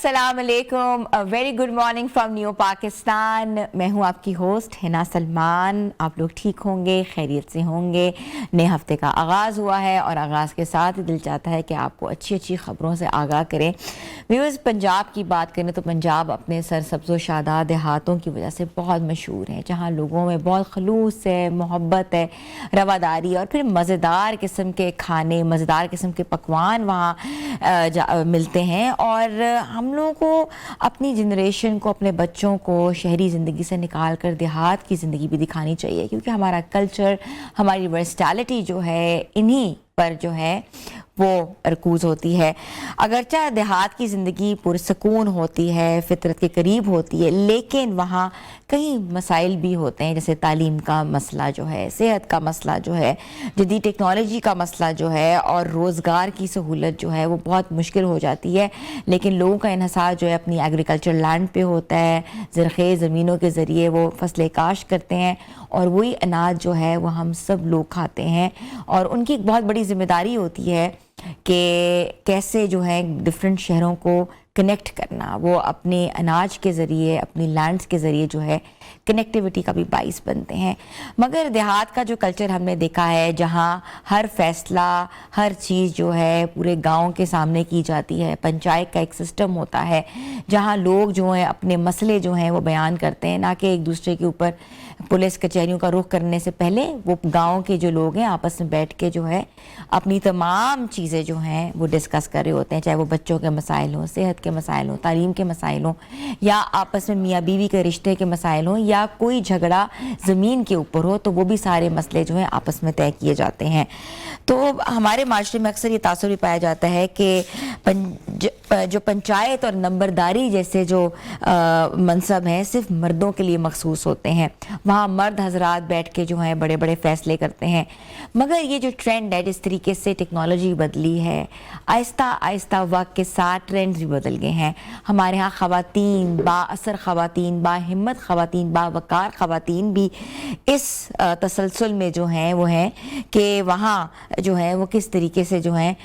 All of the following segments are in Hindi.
अस्सलाम वालेकुम, very good morning from new Pakistan. मैं हूं आपकी होस्ट हिना सलमान। आप लोग ठीक होंगे, खैरियत से होंगे। नए हफ्ते का आगाज़ हुआ है और आगाज़ के साथ दिल चाहता है कि आपको अच्छी अच्छी ख़बरों से आगाह करें। व्यूअर्स, पंजाब की बात करें तो पंजाब अपने सरसब्ज़ व शादाब देहातों की वजह से बहुत मशहूर है, जहाँ लोगों में बहुत खलूस है, मोहब्बत है, रवादारी और फिर मज़ेदार किस्म के खाने, मज़ेदार किस्म के पकवान वहाँ मिलते हैं। और हम लोगों को अपनी जनरेशन को, अपने बच्चों को शहरी ज़िंदगी से निकाल कर देहात की ज़िंदगी भी दिखानी चाहिए, क्योंकि हमारा कल्चर, हमारी वर्सटैलिटी जो है इन्हीं पर जो है वो अरकूज़ होती है। अगरचे देहात की ज़िंदगी पुरसकून होती है, फितरत के करीब होती है, लेकिन वहाँ कई मसाइल भी होते हैं, जैसे तालीम का मसला जो है, सेहत का मसला जो है, जदीद टेक्नोलॉजी का मसला जो है, और रोज़गार की सहूलत जो है वो बहुत मुश्किल हो जाती है। लेकिन लोगों का इन्हसार जो है अपनी एग्रीकल्चर लैंड पे होता है, ज़रख़ेज़ ज़मीनों के ज़रिए वो फसलें काश करते हैं और वही अनाज जो है वो हम सब लोग खाते हैं। और उनकी एक बहुत बड़ी ज़िम्मेदारी होती है कि कैसे जो है डिफरेंट शहरों को कनेक्ट करना, वो अपने अनाज के ज़रिए, अपनी लैंड्स के ज़रिए जो है कनेक्टिविटी का भी बाइस बनते हैं। मगर देहात का जो कल्चर हमने देखा है, जहाँ हर फैसला, हर चीज़ जो है पूरे गांव के सामने की जाती है, पंचायत का एक सिस्टम होता है जहाँ लोग जो हैं अपने मसले जो हैं वो बयान करते हैं, ना कि एक दूसरे के ऊपर पुलिस कचहरियों का रुख करने से पहले वो गांव के जो लोग हैं आपस में बैठ के जो है अपनी तमाम चीज़ें जो हैं वो डिस्कस कर रहे होते हैं, चाहे वो बच्चों के मसाइल हों, सेहत के मसाइल हों, तालीम के मसाइल हों, या आपस में मियाँ बीवी के रिश्ते के मसाइल हों, या कोई झगड़ा ज़मीन के ऊपर हो, तो वो भी सारे मसले जो हैं आपस में तय किए जाते हैं। तो हमारे माशरे में अक्सर ये तासुर भी पाया जाता है कि जो पंचायत और नंबरदारी जैसे जो मनसब हैं सिर्फ मर्दों के लिए मखसूस होते हैं। वहाँ मर्द हजरात बैठ के जो हैं बड़े बड़े फ़ैसले करते हैं। मगर ये जो ट्रेंड है, जिस तरीके से टेक्नोलॉजी बदली है, आहिस्ता आहिस्ता वक्त के साथ ट्रेंड्स भी बदल गए हैं। हमारे यहाँ ख़वातीन, बाअसर ख़वातीन, बाहिम्मत ख़वातीन, बावकार ख़वातीन भी इस तसलसल में जो हैं वो हैं कि वहाँ जो है वो किस तरीके से जो है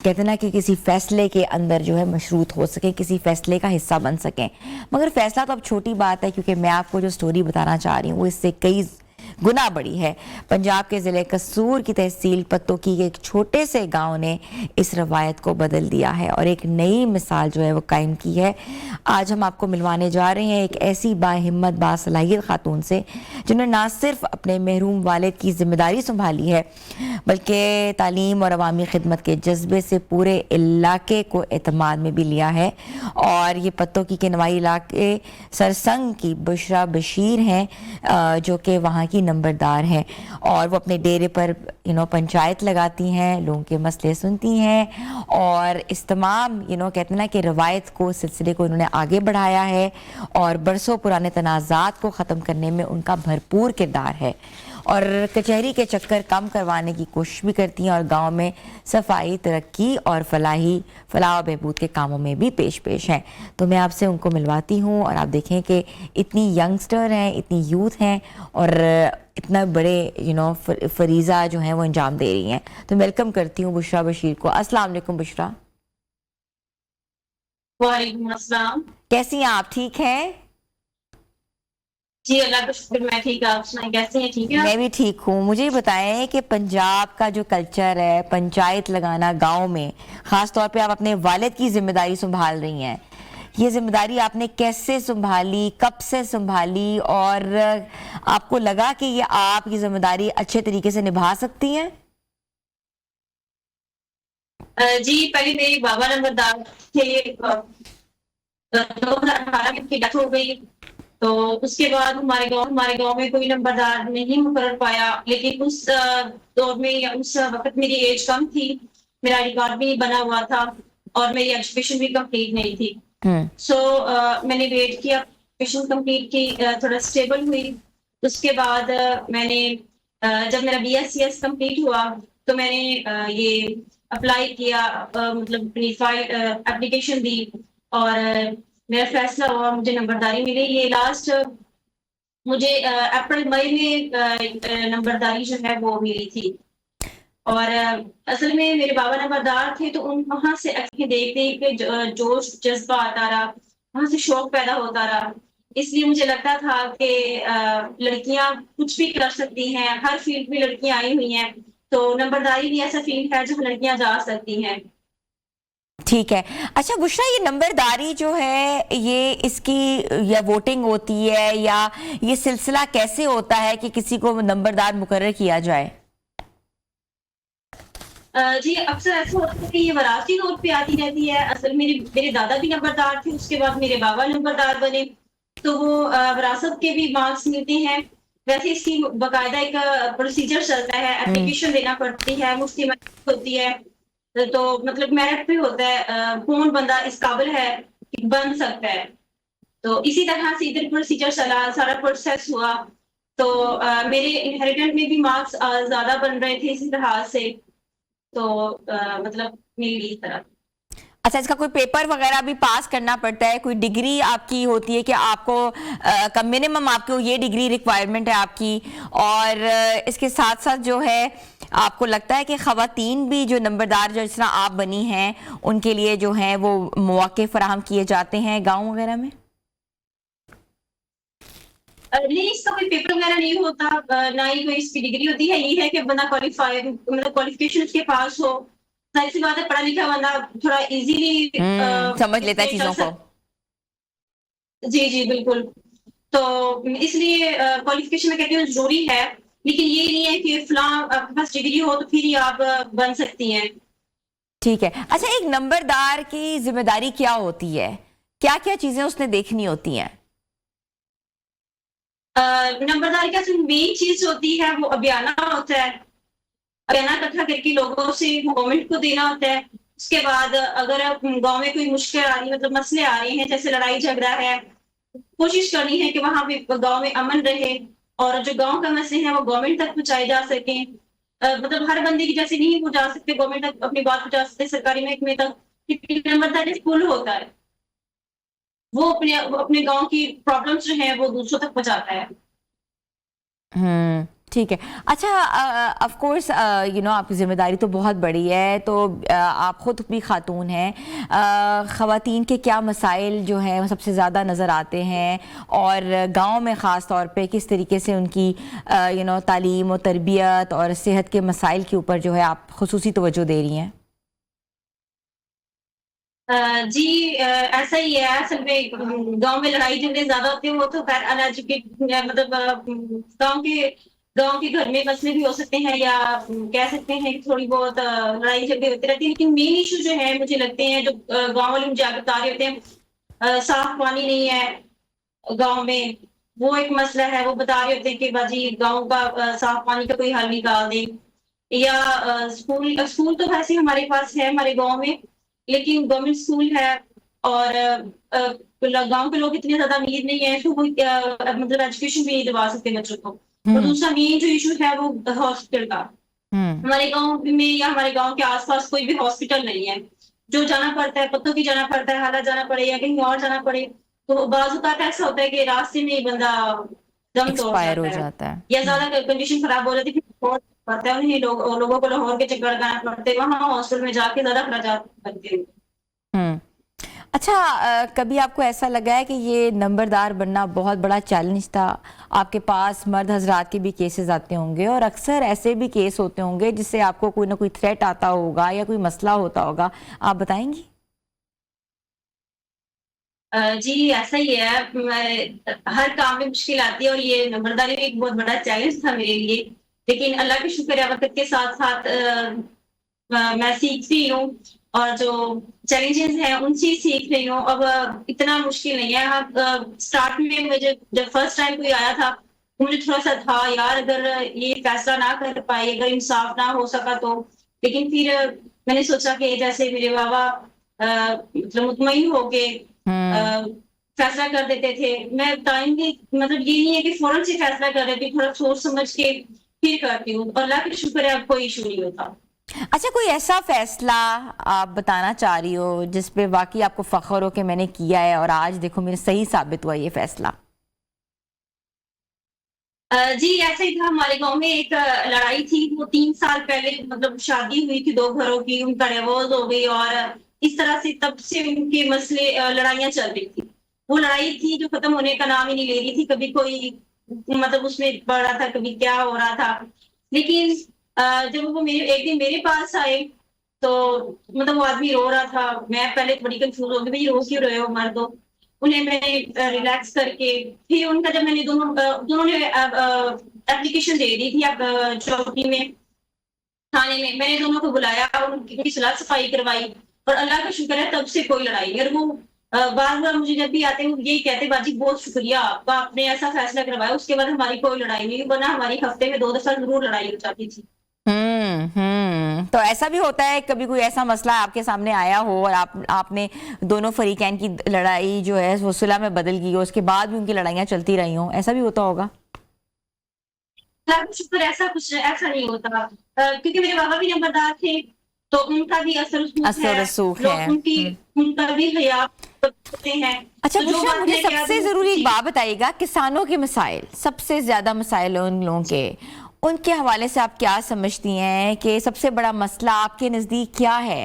कहते हैं ना कि किसी फैसले के अंदर जो है मशरूत हो सके, किसी फैसले का हिस्सा बन सकें। मगर फैसला तो अब छोटी बात है, क्योंकि मैं आपको जो स्टोरी बताना चाह रही हूँ वो इससे कई गुना बड़ी है। पंजाब के ज़िले कसूर की तहसील पत्तोकी के एक छोटे से गांव ने इस रवायत को बदल दिया है और एक नई मिसाल जो है वो कायम की है। आज हम आपको मिलवाने जा रहे हैं एक ऐसी बाहिम्मत, बासलाहियत खातून से, जिन्होंने ना सिर्फ अपने महरूम वालिद की जिम्मेदारी संभाली है, बल्कि तालीम और अवामी खिदमत के जज्बे से पूरे इलाके को एतमाद में भी लिया है। और ये पत्तोकी के नवाई इलाके सरसंग की बुशरा बशीर हैं, जो कि वहाँ की नंबरदार हैं, और वो अपने डेरे पर पंचायत लगाती हैं, लोगों के मसले सुनती हैं, और इस तमाम कहते हैं ना कि रवायत को, सिलसिले को इन्होंने आगे बढ़ाया है, और बरसों पुराने तनाज़ात को ख़त्म करने में उनका भरपूर किरदार है, और कचहरी के चक्कर कम करवाने की कोशिश भी करती हैं, और गांव में सफाई, तरक्की और फलाह बहबूद के कामों में भी पेश हैं। तो मैं आपसे उनको मिलवाती हूँ, और आप देखें कि इतनी यंगस्टर हैं, इतनी यूथ हैं, और इतना बड़े फरीज़ा जो हैं वो अंजाम दे रही हैं। तो वेलकम करती हूँ बुशरा बशीर को। अस्सलाम वालेकुम बुशरा। वालेकुम अस्सलाम। कैसी हैं आप, ठीक हैं? जी अल्लाह का शुक्र, मैं ठीक। आप सुनाएं, कैसे हैं? ठीक है। मैं भी ठीक हूँ। मुझे बताएं कि पंजाब का जो कल्चर है, पंचायत लगाना गांव में, ख़ास तौर पे आप अपने वालिद की जिम्मेदारी संभाल रही हैं, ये जिम्मेदारी आपने कैसे संभाली, कब से संभाली, और आपको लगा कि ये आपकी जिम्मेदारी अच्छे तरीके से निभा सकती हैं? जी पहले मेरे बाबा नंबरदार थे, 2018 में उनकी डेथ हो गई। तो उसके बाद हमारे गांव में कोई नंबरदार नहीं मुकर्रर पाया। लेकिन उस दौर में या उस वक्त मेरी एज कम थी, मेरा रिकॉर्ड भी बना हुआ था और मेरी एजुकेशन भी कंप्लीट नहीं थी। सो मैंने वेट किया, एजुकेशन कंप्लीट की, थोड़ा स्टेबल हुई। उसके बाद मैंने जब मेरा BSc कंप्लीट हुआ तो मैंने ये अप्लाई किया, मतलब अपनी फाइल एप्लीकेशन दी, और मेरा फैसला हुआ, मुझे नंबरदारी मिली। ये लास्ट मुझे अप्रैल मई में नंबरदारी जो है वो मिली थी। और असल में मेरे बाबा नंबरदार थे, तो उन वहां से आंखें देख देख के जोश जज्बा आता रहा, वहां से शौक पैदा होता रहा। इसलिए मुझे लगता था कि लड़कियां कुछ भी कर सकती हैं, हर फील्ड में लड़कियां आई हुई हैं, तो नंबरदारी भी ऐसा फील्ड है जहाँ लड़कियां जा सकती हैं। ठीक है। अच्छा बुशरा, ये नंबरदारी जो है ये इसकी या वोटिंग होती है या ये सिलसिला कैसे होता है कि किसी को नंबरदार मुकर्रर किया जाए? जी, अक्सर ऐसा होता है कि ये विरासती तौर पे आती रहती है। असल में मेरे मेरे दादा भी नंबरदार थे, उसके बाद मेरे बाबा नंबरदार बने, तो वो विरासत के भी मार्क्स मिलते हैं। वैसे इसकी बाकायदा एक प्रोसीजर चलता है, हम्म। एप्लीकेशन देना पड़ती है, मुफ्ती मेरिट होती है। तो मतलब मेरिट पे होता है कौन बंदा इस काबिल है कि बन सकता है। तो इसी तरह से इधर प्रोसीजर चला, सारा प्रोसेस हुआ। तो मेरे इनहेरिटेंस में भी मार्क्स ज्यादा बन रहे थे इसी तरह से। तो मतलब मेरी इस तरह। अच्छा, इसका कोई पेपर वगैरह भी पास करना पड़ता है? कोई डिग्री आपकी होती है कि आपको कम मिनिमम आपको ये डिग्री रिक्वायरमेंट है आपकी? और इसके साथ साथ जो है आपको लगता है कि खवातीन भी जो नंबरदार जो जिस तरह आप बनी हैं उनके लिए जो है वो मौके फराहम किए जाते हैं गाँव वगैरह में? नहीं, इसका कोई पेपर वगैरह नहीं होता, ना ही कोई इसकी डिग्री होती है। ये है कि बंदा क्वालिफाइड, मतलब क्वालिफिकेशन उसके पास हो। जाहिर सी बात है, पढ़ा लिखा बंदा थोड़ा इजीली समझ लेता है इसमें चल चीजों को। सकता। जी जी बिल्कुल। तो इसलिए क्वालिफिकेशन में कहती हूँ जरूरी है, लेकिन ये नहीं है कि फलां आपके पास डिग्री हो तो फिर ही आप बन सकती हैं। ठीक है। अच्छा, एक नंबरदार की जिम्मेदारी क्या होती है? क्या क्या चीजें उसने देखनी होती हैं? नंबरदारी का जो मेन चीज होती है वो अभियाना होता है। अभियाना इकट्ठा करके लोगों से गवर्नमेंट को देना होता है। उसके बाद अगर गांव में कोई मुश्किल आ रही है, मतलब मसले आ रहे हैं, जैसे लड़ाई झगड़ा है, कोशिश करनी है कि वहां पे गांव में अमन रहे, और जो गांव का मसले हैं वो गवर्नमेंट तक पहुंचाए जा सके। मतलब हर बंदे की जैसे नहीं पहुंचा सकते गवर्नमेंट तक, अपनी बात पहुंचा सकते सरकारी महकमे तक, नंबरदारी फुल होता है। वो अपने गांव की प्रॉब्लम्स जो है वो दूसरों तक पहुंचाता है। ठीक है। अच्छा, ऑफ कोर्स आपकी जिम्मेदारी तो बहुत बड़ी है, तो आप खुद भी खातून हैं। ख़वातीन के क्या मसाइल जो हैं वो सबसे ज़्यादा नज़र आते हैं, और गांव में ख़ास तौर पे किस तरीके से उनकी तालीम और तरबियत और सेहत के मसाइल के ऊपर जो है आप खुसूसी तवज्जो दे रही हैं? जी, ऐसा ही है। असल में गांव में लड़ाई झगड़े ज्यादा होते हैं, वो तो खैर अनएजुकेटेड, मतलब गांव के घर में मसले भी हो सकते हैं, या कह सकते हैं कि थोड़ी बहुत लड़ाई झगड़े होते रहते हैं। लेकिन मेन इशू जो है मुझे लगते हैं, जो गांव वाले मुझे आगे बता रहे होते हैं, साफ पानी नहीं है गांव में, वो एक मसला है। वो बता रहे होते हैं कि बाजी गांव का साफ पानी का कोई हल निकाल दे। या स्कूल स्कूल तो वैसे हमारे पास है हमारे गांव में, लेकिन गवर्नमेंट स्कूल है, और गांव के लोग इतने ज्यादा अमीर नहीं है, तो वो मतलब एजुकेशन भी नहीं दिलवा सकते बच्चों को। और हम्म। दूसरा मेन जो इशू है वो हॉस्पिटल का। हम्म। हमारे गांव में या हमारे गांव के आसपास कोई भी हॉस्पिटल नहीं है। जो जाना पड़ता है, पत्तों की जाना पड़ता है, हाला जाना पड़े या कहीं और जाना पड़े, तो बाजुकात ऐसा होता है कि रास्ते में ही बंदा दम तोड़ एक्सपायर हो जाता है, जाता है। या ज्यादा कंडीशन खराब हो जाती है, फिर बहुत पड़ता है उन्हें, लोगों को लाहौर के चक्कर लगाना पड़ते हैं, वहां हॉस्पिटल में जाके ज्यादा खर्चा बनते हैं। हम्म। अच्छा, कभी आपको ऐसा लगा है कि ये नंबरदार बनना बहुत बड़ा चैलेंज था? आपके पास मर्द हजरात के भी केसेस आते होंगे, और अक्सर ऐसे भी केस होते होंगे जिससे आपको कोई ना कोई थ्रेट आता होगा या कोई मसला होता होगा, आप बताएंगी? जी, ऐसा ही है। हर काम में मुश्किल आती है, और ये नंबरदारी एक बहुत बड़ा चैलेंज था मेरे लिए। लेकिन अल्लाह का शुक्र है, वक्त के साथ साथ मैं सीखती हूँ, और जो चैलेंजेस हैं उनसे ही सीख रही हूँ। अब इतना मुश्किल नहीं है। हाँ, स्टार्ट में मुझे जब फर्स्ट टाइम कोई आया था, तो मुझे थोड़ा सा था यार, अगर ये फैसला ना कर पाए, अगर इंसाफ ना हो सका तो। लेकिन फिर मैंने सोचा कि जैसे मेरे बाबा मतलब मुतमईन हो के हम्म। फैसला कर देते थे, मैं टाइम भी, मतलब ये नहीं है कि फौरन से फैसला कर देती हूँ, थोड़ा सोच समझ के फिर करती हूँ। अल्लाह का शुक्र है, अब कोई इशू नहीं होता। अच्छा, कोई ऐसा फैसला आप बताना चाह रही हो जिस पे वाकई आपको फख्र हो कि मैंने किया है और आज देखो मेरे सही साबित हुआ ये फैसला? जी ऐसे ही था हमारे गांव में एक लड़ाई थी। वो 3 साल पहले मतलब शादी हुई थी दो घरों की, उनका डिवोर्स हो गई और इस तरह से तब से उनके मसले लड़ाइयां चल रही थी। वो लड़ाई थी जो खत्म होने का नाम ही नहीं ले रही थी। कभी कोई मतलब उसमें बढ़ रहा था, कभी क्या हो रहा था। लेकिन जब वो मेरे एक दिन मेरे पास आए तो मतलब वो आदमी रो रहा था। मैं पहले बड़ी कंफ्यूज हो गई, भाई रो क्यों रहे हो मर दो। उन्हें मैंने रिलैक्स करके फिर उनका जब मैंने दोनों ने एप्लीकेशन दे दी थी अब चौकी में, थाने में मैंने दोनों को बुलाया, उनकी सलाह सफाई करवाई और अल्लाह का शुक्र है तब से कोई लड़ाई नहीं। और वो बार बार मुझे जब भी आते हैं वो यही कहते बाजी बहुत शुक्रिया आपका, आपने ऐसा फैसला करवाया, उसके बाद हमारी कोई लड़ाई नहीं, वरना हमारी हफ्ते में 2 दफा जरूर लड़ाई हो जाती थी। तो ऐसा भी होता है कभी कोई ऐसा मसला आपके सामने आया हो और आपने दोनों फरीकैन की लड़ाई जो है वो सुलह में बदल गई हो, उसके बाद भी उनकी लड़ाइयां चलती रही हो, ऐसा भी होता होगा? अल्लाह का शुक्र ऐसा नहीं होता। क्योंकि मेरे बाबा भी नंबरदार थे तो उनका भी असर रसूख असर है, रसूख है। लोग उनका भी हया करते हैं। अच्छा तो जो बुशरा, बात मुझे मैं कह सबसे दूं जरूरी एक जी, बात बताइएगा, किसानों के मसाइल, सबसे ज्यादा मसाइल उन लोगों के, उनके हवाले से आप क्या समझती हैं कि सबसे बड़ा मसला आपके नजदीक क्या है?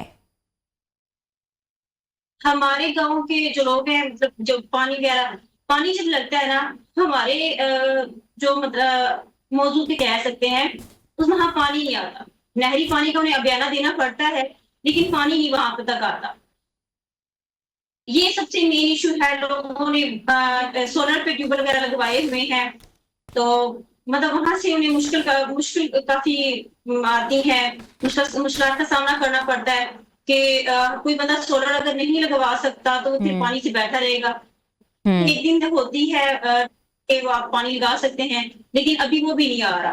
हमारे गांव के जो लोग हैं मतलब जो पानी वगैरह पानी जब लगता है ना हमारे जो मतलब मौजूद भी कह सकते हैं उसमें वहां पानी नहीं आता। नहरी पानी का उन्हें अबयाना देना पड़ता है लेकिन पानी नहीं वहां तक आता। ये सबसे मेन इशू है। लोगों ने सोलर पे ट्यूबवेल वगैरह लगवाए हुए हैं तो मतलब वहां से उन्हें मुश्किल काफी आती है। मुश्किल का सामना करना पड़ता है कि कोई बंदा सोलर अगर नहीं लगवा सकता तो वो फिर हम्म। पानी से बैठा रहेगा। हम्म। एक दिन तक होती है कि वो आप पानी लगा सकते हैं, लेकिन अभी वो भी नहीं आ रहा।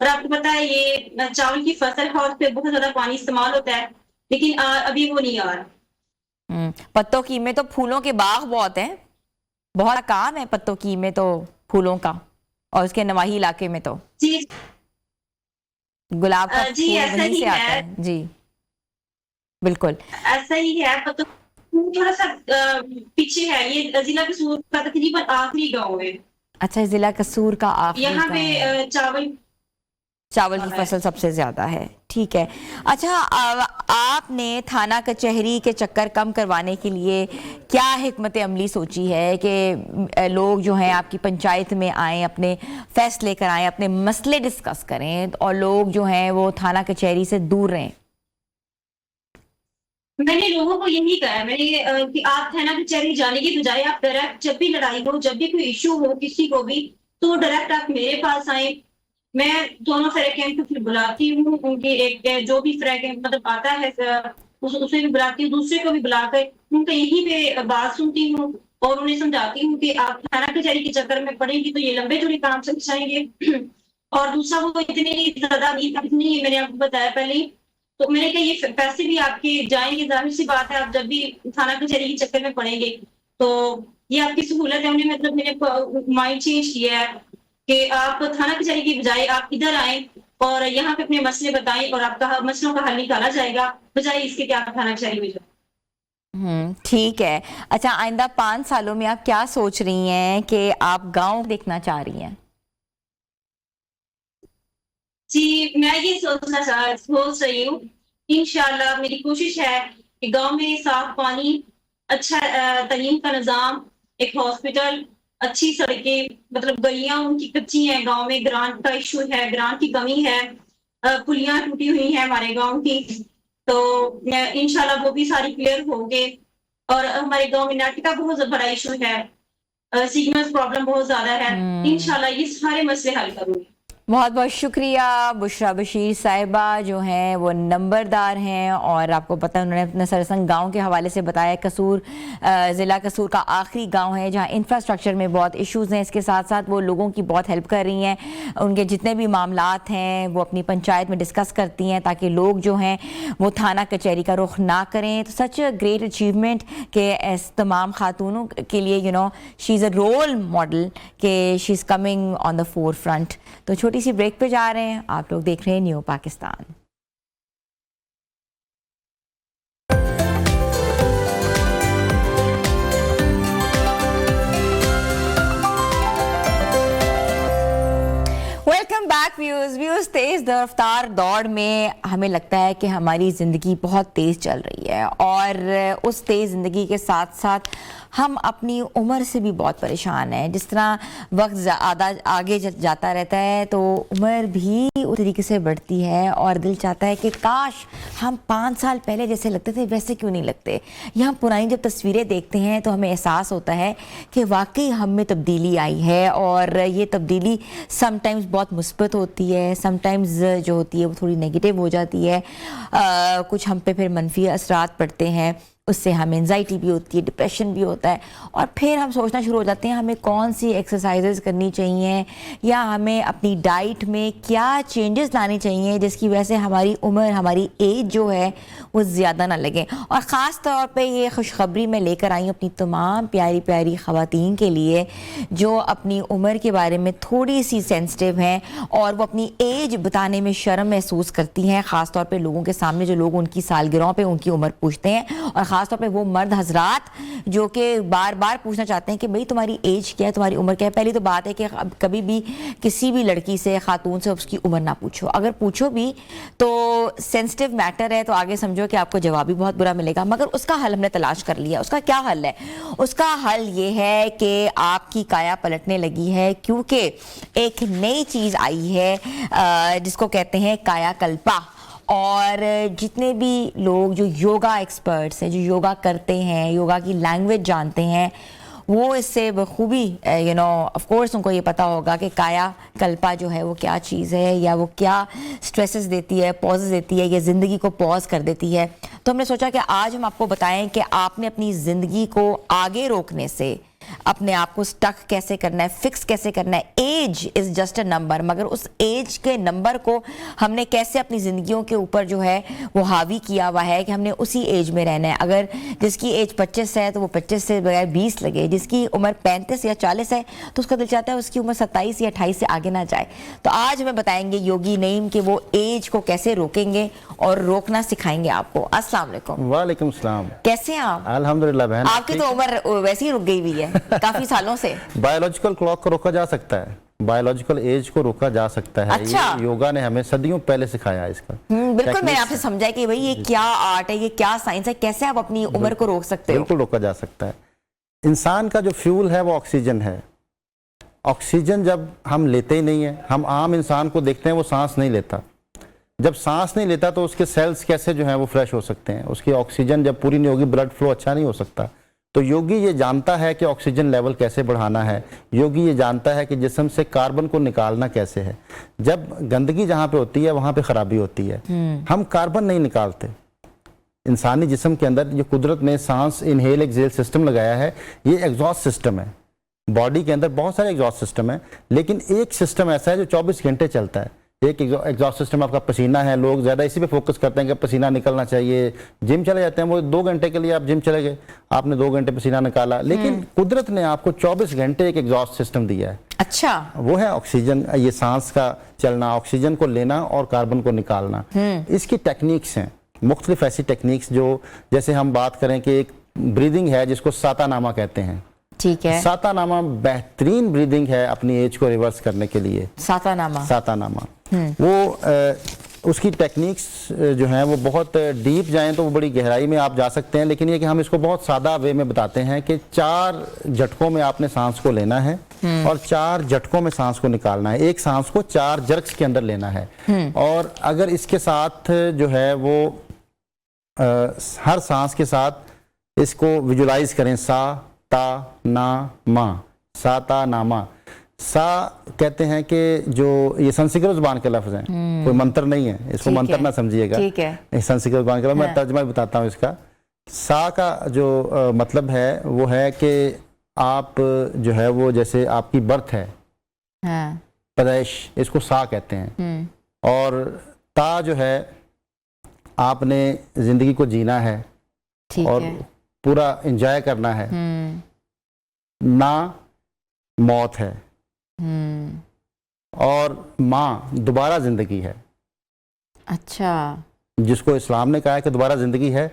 और आपको पता है ये चावल की फसल है और उस पे बहुत ज्यादा पानी इस्तेमाल होता है, लेकिन अभी वो नहीं आ रहा। पत्तों की में तो फूलों के बाग बहुत हैं, बहुत काम है पत्तों की में तो, फूलों का, और उसके नवाही इलाके में तो जी गुलाब का जी फूल ऐसा वहीं ही से आता है। है जी। बिल्कुल। ऐसा ही है पर तो थोड़ा सा पीछे है। ये जिला कसूर का तकरीबन आखिरी गांव है। अच्छा, जिला कसूर का आखिरी यहाँ पे गांव है। चावल चावल की है। फसल सबसे ज्यादा है, ठीक है। अच्छा, आपने थाना कचहरी के चक्कर कम करवाने के लिए क्या हिकमत अमली सोची है कि लोग जो हैं आपकी पंचायत में आए, अपने फैसले कराएं, अपने मसले डिस्कस करें और लोग जो हैं वो थाना कचहरी से दूर रहें? मैंने लोगों को यही कहा है, मैंने कि आप थाना कचहरी जाने की बजाय आप डायरेक्ट जब भी लड़ाई हो, जब भी कोई इश्यू हो किसी को भी, तो डायरेक्ट आप मेरे पास आए। मैं दोनों फ्रैकेंड को फिर बुलाती हूँ, उनके एक जो भी फ्रैकेंड मतलब आता है उसे भी बुलाती हूँ, दूसरे को भी बुलाकर उनका यहीं पे बात सुनती हूँ और उन्हें समझाती हूँ कि आप थाना कचहरी के चक्कर में पड़ेंगी तो ये लंबे चौड़े काम चल जाएंगे। और दूसरा वो इतनी ज्यादा इतनी मैंने आपको बताया पहले ही, तो मैंने कहा ये पैसे भी आपके जाएंगे, जाहिर सी बात है। आप जब भी थाना कचहरी के चक्कर में पड़ेंगे तो ये आपकी सहूलत है। उन्हें मतलब मैंने माइंड चेंज किया है कि आप थाना कचहरी की बजाय आप इधर आए और यहाँ पे अपने मसले बताएं और आपका मसलों का हल निकाला जाएगा, बजाय इसके कि आप थाना कचहरी में जाए। ठीक है। अच्छा, आइंदा 5 सालों में आप क्या सोच रही हैं कि आप गांव देखना चाह रही हैं? जी मैं ये सोच रही हूँ, इंशाल्लाह मेरी कोशिश है कि गांव में साफ पानी, अच्छा तालीम का निजाम, एक हॉस्पिटल, अच्छी सड़कें, मतलब गलियां उनकी कच्ची हैं, गांव में ग्रांट का इशू है, ग्रांट की कमी है, पुलियां टूटी हुई हैं हमारे गांव की। तो इंशाल्लाह वो भी सारी क्लियर होंगे। और हमारे गांव में नेट का बहुत बड़ा इशू है, सिग्नल प्रॉब्लम बहुत ज्यादा है। हम्म। इंशाल्लाह ये सारे मसले हल करूंगी। बहुत बहुत शुक्रिया बुशरा बशीर साहिबा, जो हैं वो नंबरदार हैं और आपको पता है उन्होंने अपने सरसंग गांव के हवाले से बताया। कसूर ज़िला कसूर का आखिरी गांव है जहां इंफ्रास्ट्रक्चर में बहुत इश्यूज़ हैं, इसके साथ साथ वो लोगों की बहुत हेल्प कर रही हैं। उनके जितने भी मामलात हैं वो अपनी पंचायत में डिस्कस करती हैं ताकि लोग जो हैं वो थाना कचहरी का रुख ना करें। तो सच अ ग्रेट अचीवमेंट के इस तमाम खातूनों के लिए, she is a role model के she is coming on the forefront. तो छोटी सी ब्रेक पे जा रहे हैं, आप लोग देख रहे हैं न्यू पाकिस्तान। बैक व्यूज तेज रफ्तार दौड़ में हमें लगता है कि हमारी ज़िंदगी बहुत तेज़ चल रही है और उस तेज़ ज़िंदगी के साथ साथ हम अपनी उम्र से भी बहुत परेशान हैं। जिस तरह वक्त ज़्यादा आगे जाता रहता है तो उम्र भी उस तरीके से बढ़ती है और दिल चाहता है कि काश हम 5 साल पहले जैसे लगते थे वैसे क्यों नहीं लगते। या हम पुरानी जब तस्वीरें देखते हैं तो हमें एहसास होता है कि वाकई हम में तब्दीली आई है और ये तब्दीली समटाइम्स बहुत मुस्बत होती है, समटाइम्स जो होती है वो थोड़ी नेगेटिव हो जाती है। कुछ हम पे फिर मनफी असरात पड़ते हैं, उससे हमें एंजाइटी भी होती है, डिप्रेशन भी होता है और फिर हम सोचना शुरू हो जाते हैं हमें कौन सी एक्सरसाइजेज करनी चाहिए या हमें अपनी डाइट में क्या चेंजेस लाने चाहिए जिसकी वजह से हमारी उम्र, हमारी एज जो है वो ज़्यादा ना लगे। और ख़ास तौर पे ये खुशखबरी मैं लेकर आई हूँ अपनी तमाम प्यारी प्यारी ख़वातीन के लिए जो अपनी उम्र के बारे में थोड़ी सी सेंसिटिव हैं और वो अपनी एज बताने में शर्म महसूस करती हैं, ख़ास तौर पे लोगों के सामने जो लोग उनकी सालगिरहों पे उनकी उम्र पूछते हैं और ख़ासतौर पे वो मर्द हजरात जो कि बार बार पूछना चाहते हैं कि भाई तुम्हारी एज क्या है, तुम्हारी उम्र क्या है। पहली तो बात है कि कभी भी किसी भी लड़की से, खातून से उसकी उम्र ना पूछो, अगर पूछो भी तो सेंसिटिव मैटर है तो आगे समझो कि आपको जवाब भी बहुत बुरा मिलेगा। मगर उसका हल हमने तलाश कर लिया। उसका क्या हल है? उसका हल ये है कि आपकी काया पलटने लगी है क्योंकि एक नई चीज़ आई है जिसको कहते हैं कायाकल्पा। और जितने भी लोग जो योगा एक्सपर्ट्स हैं, जो योगा करते हैं, योगा की लैंग्वेज जानते हैं, वो इससे बखूबी ऑफ कोर्स उनको ये पता होगा कि काया कल्पा जो है वो क्या चीज़ है या वो क्या स्ट्रेसेस देती है, पॉजेस देती है या ज़िंदगी को पॉज कर देती है। तो हमने सोचा कि आज हम आपको बताएं कि आपने अपनी ज़िंदगी को आगे रोकने से अपने आप को स्टक कैसे करना है, फिक्स कैसे करना है। Age is just a number, मगर उस एज के नंबर को हमने कैसे अपनी ज़िंदगियों के ऊपर जो है वो हावी किया हुआ है कि हमने उसी एज में रहना है। अगर जिसकी एज 25 है तो वो 25 से बगैर 20 लगे, जिसकी उम्र 35 या 40 है तो उसका दिल चाहता है उसकी उम्र 27 या 28 से आगे ना जाए। तो आज हमें बताएंगे योगी नईम कि वो एज को कैसे रोकेंगे और रोकना सिखाएंगे आपको। अस्सलाम वालेकुम। वालेकुम सलाम। कैसे हैं आप? अल्हम्दुलिल्लाह बहन। आपकी तो उम्र वैसे ही रुक गई हुई है काफी सालों से। बायोलॉजिकल क्लॉक को रोका जा सकता है, बायोलॉजिकल एज को रोका जा सकता है। अच्छा। ये योगा ने हमें सदियों पहले सिखाया है इसका। बिल्कुल, मैंने आपसे समझा कि भाई ये क्या आर्ट है, ये क्या साइंस है, कैसे आप अपनी उम्र को रोक सकते हो? बिल्कुल रोका जा सकता है। इंसान का जो फ्यूल है वो ऑक्सीजन है। ऑक्सीजन जब हम लेते ही नहीं है, हम आम इंसान को देखते हैं वो सांस नहीं लेता। जब सांस नहीं लेता तो उसके सेल्स कैसे जो है वो फ्रेश हो सकते हैं? उसकी ऑक्सीजन जब पूरी नहीं होगी, ब्लड फ्लो अच्छा नहीं हो सकता। तो योगी ये जानता है कि ऑक्सीजन लेवल कैसे बढ़ाना है, योगी ये जानता है कि जिस्म से कार्बन को निकालना कैसे है। जब गंदगी जहाँ पे होती है वहाँ पे खराबी होती है। हम कार्बन नहीं निकालते। इंसानी जिस्म के अंदर जो कुदरत ने सांस इनहेल एक्सहेल सिस्टम लगाया है, ये एग्जॉस्ट सिस्टम है। बॉडी के अंदर बहुत सारे एग्जॉस्ट सिस्टम है, लेकिन एक सिस्टम ऐसा है जो 24 घंटे चलता है। एक एग्जॉस्ट सिस्टम आपका पसीना है। लोग ज़्यादा इसी पे फोकस करते हैं कि पसीना निकलना चाहिए, जिम चले जाते हैं। वो 2 घंटे के लिए आप जिम चले गए, आपने 2 घंटे पसीना निकाला, लेकिन कुदरत ने आपको 24 घंटे एक एग्जॉस्ट सिस्टम दिया है। अच्छा। वो है ऑक्सीजन, ये सांस का चलना, ऑक्सीजन को लेना और कार्बन को निकालना। इसकी टेक्निक्स हैं, मुख्तलिफ ऐसी टेक्निक्स जो, जैसे हम बात करें कि एक ब्रीदिंग है जिसको सातानामा कहते हैं। ठीक है। सातानामा बेहतरीन ब्रीदिंग है अपनी एज को रिवर्स करने के लिए। सातानामा वो उसकी टेक्निक्स जो हैं वो बहुत डीप जाएं तो वो बड़ी गहराई में आप जा सकते हैं, लेकिन ये कि हम इसको बहुत सादा वे में बताते हैं कि 4 झटकों में आपने सांस को लेना है और 4 झटकों में सांस को निकालना है। एक सांस को 4 जर्क्स के अंदर लेना है। और अगर इसके साथ जो है वो हर सांस के साथ इसको विजुलाइज करें, सा ता ना मा, साता नामा। सा कहते हैं कि जो ये संस्कृत ज़ुबान के लफ्ज़ हैं, कोई मंत्र नहीं है, इसको मंत्र ना समझिएगा। ठीक है। संस्कृत ज़ुबान के लफ्ज़ मैं तर्जुमा बताता हूँ इसका। सा का जो मतलब है वो है कि आप जो है वो जैसे आपकी बर्थ है, पैदाइश, इसको सा कहते हैं। और ता जो है आपने ज़िंदगी को जीना है और पूरा एंजॉय करना है। ना मौत है और माँ दोबारा जिंदगी है। अच्छा। जिसको इस्लाम ने कहा है कि दोबारा जिंदगी है,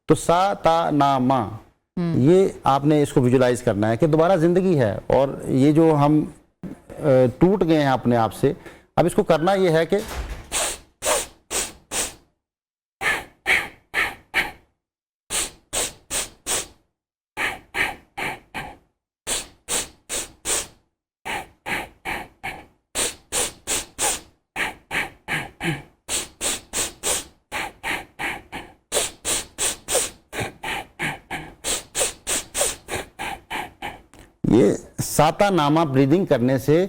तो सा ता ना माँ, ये आपने इसको विजुलाइज करना है कि दोबारा जिंदगी है। और ये जो हम टूट गए हैं अपने आप से, अब इसको करना ये है कि ये सातानामा ब्रीदिंग करने से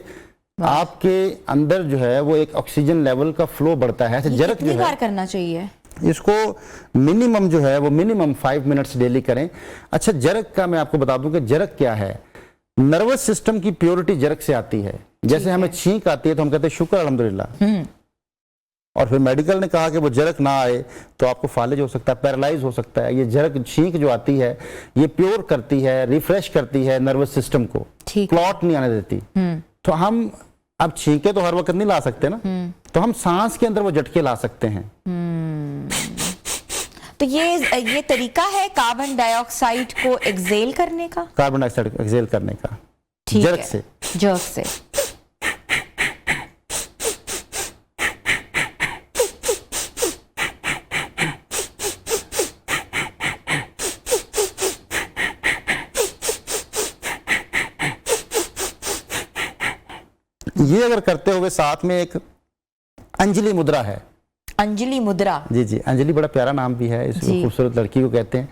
आपके अंदर जो है वो एक ऑक्सीजन लेवल का फ्लो बढ़ता है। ये जरक कितनी जो बार है करना चाहिए? इसको मिनिमम जो है वो मिनिमम 5 मिनट्स डेली करें। अच्छा, जरक का मैं आपको बता दूं कि जरक क्या है। नर्वस सिस्टम की प्योरिटी जरक से आती है। जैसे हमें छींक आती है तो हम कहते हैं शुक्र अल्हम्दुलिल्लाह, और फिर मेडिकल ने कहा कि वो जरक ना आए तो आपको फालिज हो सकता है, पैरालाइज हो सकता है। ये जरक छींक जो आती है ये प्योर करती है, रिफ्रेश करती है नर्वस सिस्टम को, क्लॉट नहीं आने देती। तो हम अब छींके तो हर वक्त नहीं ला सकते ना, तो हम सांस के अंदर वो झटके ला सकते हैं। तो ये तरीका है कार्बन डाइऑक्साइड को एक्सेल करने का, कार्बन डाइऑक्साइड एक्सेल करने का जरक से। जर्क से। ये अगर करते हुए साथ में एक अंजलि मुद्रा है। अंजलि मुद्रा? जी जी, अंजलि बड़ा प्यारा नाम भी है, इस खूबसूरत लड़की को कहते हैं।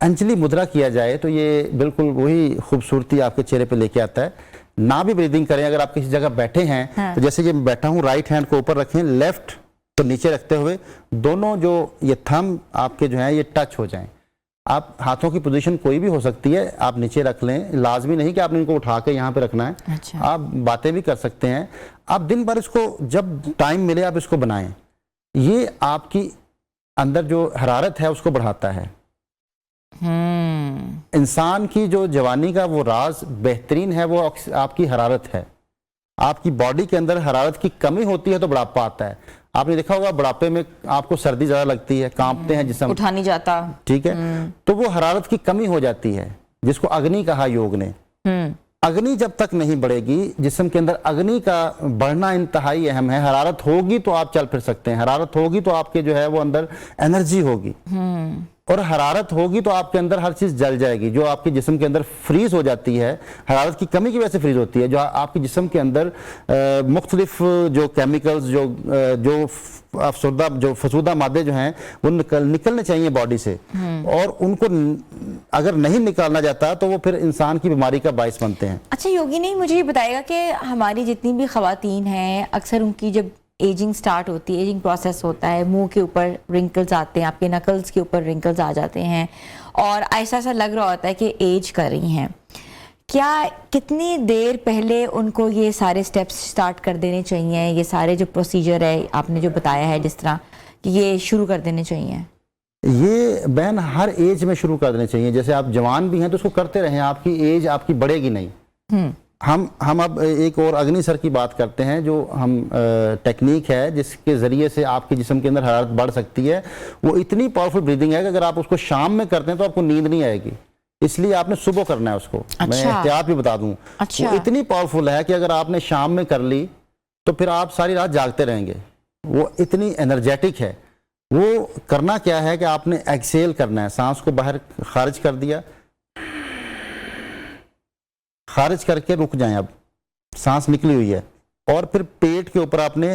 अंजलि मुद्रा किया जाए तो ये बिल्कुल वही खूबसूरती आपके चेहरे पे लेके आता है। ना भी ब्रीदिंग करें, अगर आप किसी जगह बैठे हैं तो जैसे कि मैं बैठा हूँ, राइट हैंड को ऊपर रखें, लेफ्ट को नीचे रखते हुए दोनों जो ये थंब आपके जो है ये टच हो जाएं। आप हाथों की पोजीशन कोई भी हो सकती है, आप नीचे रख लें, लाजमी नहीं कि आपने इनको उठा के यहाँ पे रखना है। अच्छा। आप बातें भी कर सकते हैं। आप दिन भर इसको जब टाइम मिले आप इसको बनाएं। ये आपकी अंदर जो हरारत है उसको बढ़ाता है। इंसान की जो जवानी का वो राज बेहतरीन है वो आपकी हरारत है। आपकी बॉडी के अंदर हरारत की कमी होती है तो बुढ़ापा आता है। आपने देखा होगा बुढ़ापे में आपको सर्दी ज्यादा लगती है, कांपते हैं जिस्म, उठा नहीं जाता, ठीक है, तो वो हरारत की कमी हो जाती है, जिसको अग्नि कहा योग ने। अग्नि जब तक नहीं बढ़ेगी जिस्म के अंदर, अग्नि का बढ़ना इंतहाई अहम है। हरारत होगी तो आप चल फिर सकते हैं, हरारत होगी तो आपके जो है वो अंदर एनर्जी होगी, और हरारत होगी तो आपके अंदर हर चीज जल जाएगी। जो आपके जिस्म के अंदर फ्रीज हो जाती है, हरारत की कमी की वजह से फ्रीज होती है, जो आपके जिस्म के अंदर मुख्तलिफ जो केमिकल्स जो अफसरदा जो फसूदा मादे जो हैं वो निकलने चाहिए बॉडी से, और उनको अगर नहीं निकालना जाता तो वो फिर इंसान की बीमारी का बायस बनते हैं। अच्छा योगी, नहीं मुझे ये बताएगा कि हमारी जितनी भी खवातीन हैं, अक्सर उनकी जब एजिंग स्टार्ट होती है, एजिंग प्रोसेस होता है, मुंह के ऊपर रिंकल्स आते हैं, आपके नकल्स के ऊपर रिंकल्स आ जाते हैं, और ऐसा ऐसा लग रहा होता है कि एज कर रही हैं। क्या कितनी देर पहले उनको ये सारे स्टेप्स स्टार्ट कर देने चाहिए? ये सारे जो प्रोसीजर है आपने जो बताया है जिस तरह कि ये शुरू कर देने चाहिए? ये बहन हर एज में शुरू कर देने चाहिए। जैसे आप जवान भी हैं तो उसको करते रहें, आपकी एज आपकी बढ़ेगी नहीं। हम अब एक और अग्नि सर की बात करते हैं, जो हम टेक्निक है जिसके ज़रिए से आपके जिस्म के अंदर हरारत बढ़ सकती है। वो इतनी पावरफुल ब्रीदिंग है कि अगर आप उसको शाम में करते हैं तो आपको नींद नहीं आएगी, इसलिए आपने सुबह करना है उसको। अच्छा। मैं एहतियात भी बता दूं। अच्छा। वो इतनी पावरफुल है कि अगर आपने शाम में कर ली तो फिर आप सारी रात जागते रहेंगे। वो इतनी एनर्जेटिक है। वो करना क्या है कि आपने एक्सेल करना है, सांस को बाहर खारिज कर दिया, खारिज करके रुक जाएं। अब सांस निकली हुई है, और फिर पेट के ऊपर आपने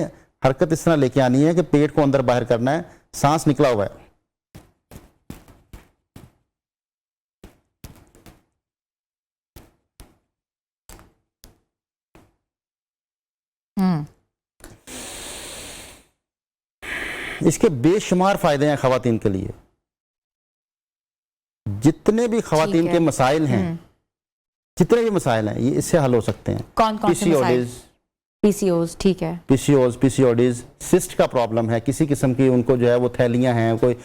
हरकत इस तरह लेके आनी है कि पेट को अंदर बाहर करना है, सांस निकला हुआ है। इसके बेशुमार फायदे हैं खवातीन के लिए। जितने भी खवातीन के मसाइल हैं, जितने भी मसाइल हैं, ये इससे हल हो सकते हैं। कौन कौन से मसाइल? पीसीओज, ठीक है, पीसीओडीज, सिस्ट का प्रॉब्लम है, किसी किस्म की उनको जो है वो थैलियां हैं, कोई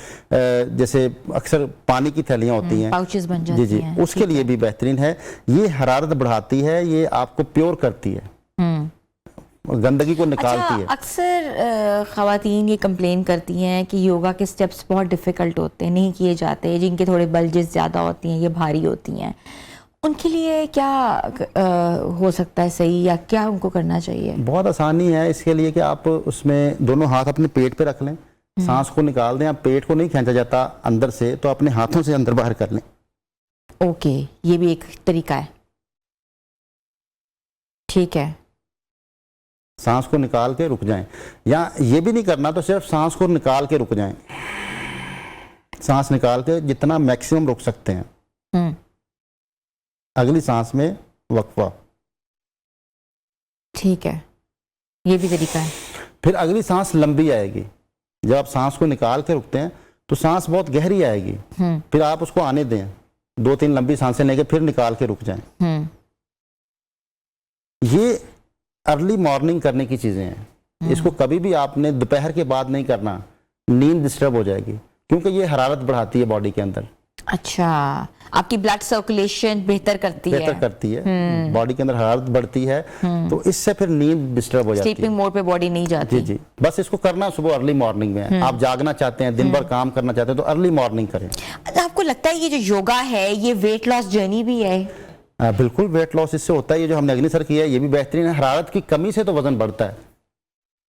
जैसे अक्सर पानी की थैलियां होती हैं, पाउचेस बन जाती जी हैं, उसके लिए भी बेहतरीन है। ये हरारत बढ़ाती है, ये आपको प्योर करती है, गंदगी को निकालती है। अक्सर खवातीन ये कंप्लेन करती हैं कि योगा के स्टेप्स बहुत डिफ़िकल्ट होते हैं, नहीं किए जाते, जिनके थोड़े बल्जेस ज़्यादा होती हैं, ये भारी होती हैं, उनके लिए क्या हो सकता है सही, या क्या उनको करना चाहिए? बहुत आसानी है इसके लिए कि आप उसमें दोनों हाथ अपने पेट पे रख लें, सांस को निकाल दें। आप पेट को नहीं खींचा जाता अंदर से, तो अपने हाथों से अंदर बाहर कर लें। ओके, ये भी एक तरीका है। ठीक है। सांस को निकाल के रुक जाएं, या ये भी नहीं करना तो सिर्फ सांस को निकाल के रुक जाएं। सांस निकाल के जितना मैक्सिमम रुक सकते हैं, अगली सांस में वक्फा। ठीक है, ये भी तरीका है। फिर अगली सांस लंबी आएगी। जब आप सांस को निकाल के रुकते हैं तो सांस बहुत गहरी आएगी, फिर आप उसको आने दें, 2-3 लंबी सांसें लेके फिर निकाल के रुक जाएं। ये अर्ली मॉर्निंग करने की चीजें हैं। इसको कभी भी आपने दोपहर के बाद नहीं करना, नींद डिस्टर्ब हो जाएगी, क्योंकि ये हरारत बढ़ाती है बॉडी के अंदर। अच्छा, आपकी ब्लड सर्कुलेशन बेहतर करती है, बॉडी के अंदर हरारत बढ़ती है, तो इससे फिर नींद डिस्टर्ब हो जाती है, स्लीपिंग मोड पे बॉडी नहीं जाती। जी। बस इसको करना सुबह अर्ली मॉर्निंग में। आप जागना चाहते हैं, दिन भर काम करना चाहते हैं, तो अर्ली मॉर्निंग करें। अच्छा, आपको लगता है ये जो योगा है ये वेट लॉस जर्नी भी है? बिल्कुल, वेट लॉस इससे होता है। ये जो हमने अग्निसर किया है ये भी बेहतरीन है। हरारत की कमी से तो वजन बढ़ता है,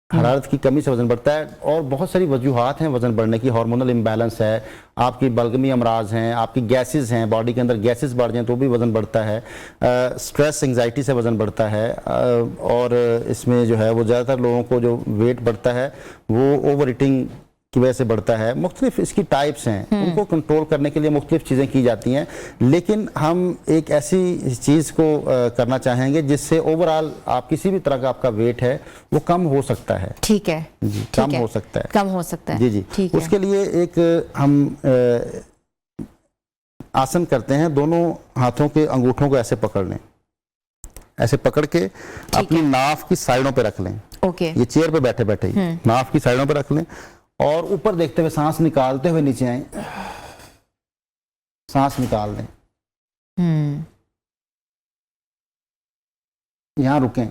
हरारत की कमी से वजन बढ़ता है, और बहुत सारी वजूहात हैं वजन बढ़ने की। हार्मोनल इम्बैलेंस है, आपकी बलगमी अमराज हैं, आपकी गैसेस हैं, बॉडी के अंदर गैसेस बढ़ जाएं तो भी वजन बढ़ता है। स्ट्रेस एंजाइटी से वजन बढ़ता है, और इसमें जो है वो ज़्यादातर लोगों को जो वेट बढ़ता है वो ओवर ईटिंग की वजह से बढ़ता है। मुख्तलिफ इसकी टाइप्स हैं, उनको कंट्रोल करने के लिए मुख्तलिफ चीज़ें की जाती हैं, लेकिन हम एक ऐसी चीज़ को करना चाहेंगे जिससे ओवरऑल आप किसी भी तरह का आपका वेट है वो कम हो सकता है। ठीक है जी, कम हो सकता है, कम हो सकता है। जी। ठीक है। उसके लिए एक हम आसन करते हैं। दोनों हाथों के अंगूठों को ऐसे पकड़ लें, ऐसे पकड़ के अपनी नाफ की साइडों पे रख लें। ओके, ये चेयर पे बैठे बैठे ही नाफ की साइडों पे रख लें, और ऊपर देखते हुए सांस निकालते हुए नीचे आए, सांस निकाल दें, यहां रुकें,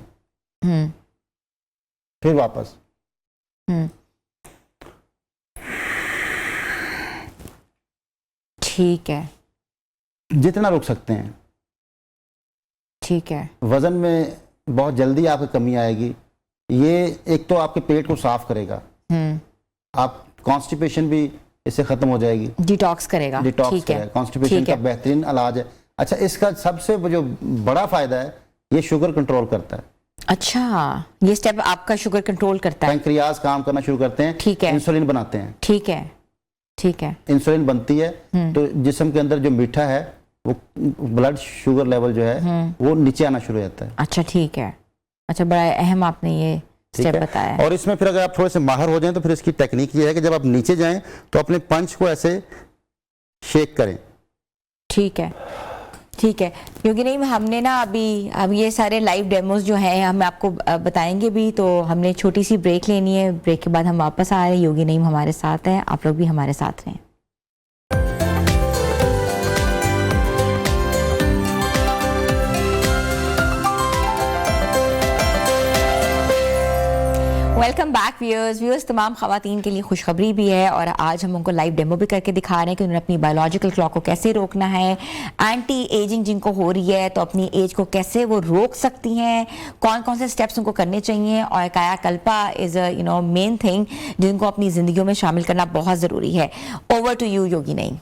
फिर वापस, ठीक है, जितना रुक सकते हैं। ठीक है। वजन में बहुत जल्दी आपकी कमी आएगी। ये एक तो आपके पेट को साफ करेगा, आप कॉन्स्टिपेशन भी इससे खत्म हो जाएगी, डिटॉक्स करेगा। डिटॉक्स करेगा, कॉन्स्टिपेशन का बेहतरीन इलाज है। अच्छा, इसका सबसे जो बड़ा फायदा है ये शुगर कंट्रोल करता है। अच्छा, ये स्टेप आपका शुगर कंट्रोल करता है। पैंक्रियाज काम करना शुरू करते हैं, ठीक है, इंसुलिन बनाते हैं। ठीक है, ठीक है। इंसुलिन बनती है तो जिस्म के अंदर जो मीठा है वो ब्लड शुगर लेवल जो है वो नीचे आना शुरू हो जाता है। अच्छा, ठीक है। अच्छा, बड़ा अहम आपने ये स्टेप बताया। और इसमें फिर अगर आप थोड़े से माहिर हो जाएं तो फिर इसकी टेक्निक ये है कि जब आप नीचे जाएं तो अपने पंच को ऐसे शेक करें। ठीक है, ठीक है। क्योंकि नहीं, हमने ना अब ये सारे लाइव डेमोज जो हैं हम आपको बताएंगे भी, तो हमने छोटी सी ब्रेक लेनी है। ब्रेक के बाद हम वापस आ रहे हैं। योगी नईम हमारे साथ हैं, आप लोग भी हमारे साथ रहें। Welcome back viewers. तमाम ख़वातीन के लिए खुशखबरी भी है, और आज हम उनको लाइव डेमो भी करके दिखा रहे हैं कि उन्होंने अपनी बायोलॉजिकल क्लॉक को कैसे रोकना है। एंटी एजिंग जिनको हो रही है तो अपनी एज को कैसे वो रोक सकती हैं, कौन कौन से स्टेप्स उनको करने चाहिए, और कायाकल्पा इज़ अ मेन थिंग जिनको अपनी ज़िंदगियों में शामिल करना बहुत ज़रूरी है। ओवर टू यू योगी नईम।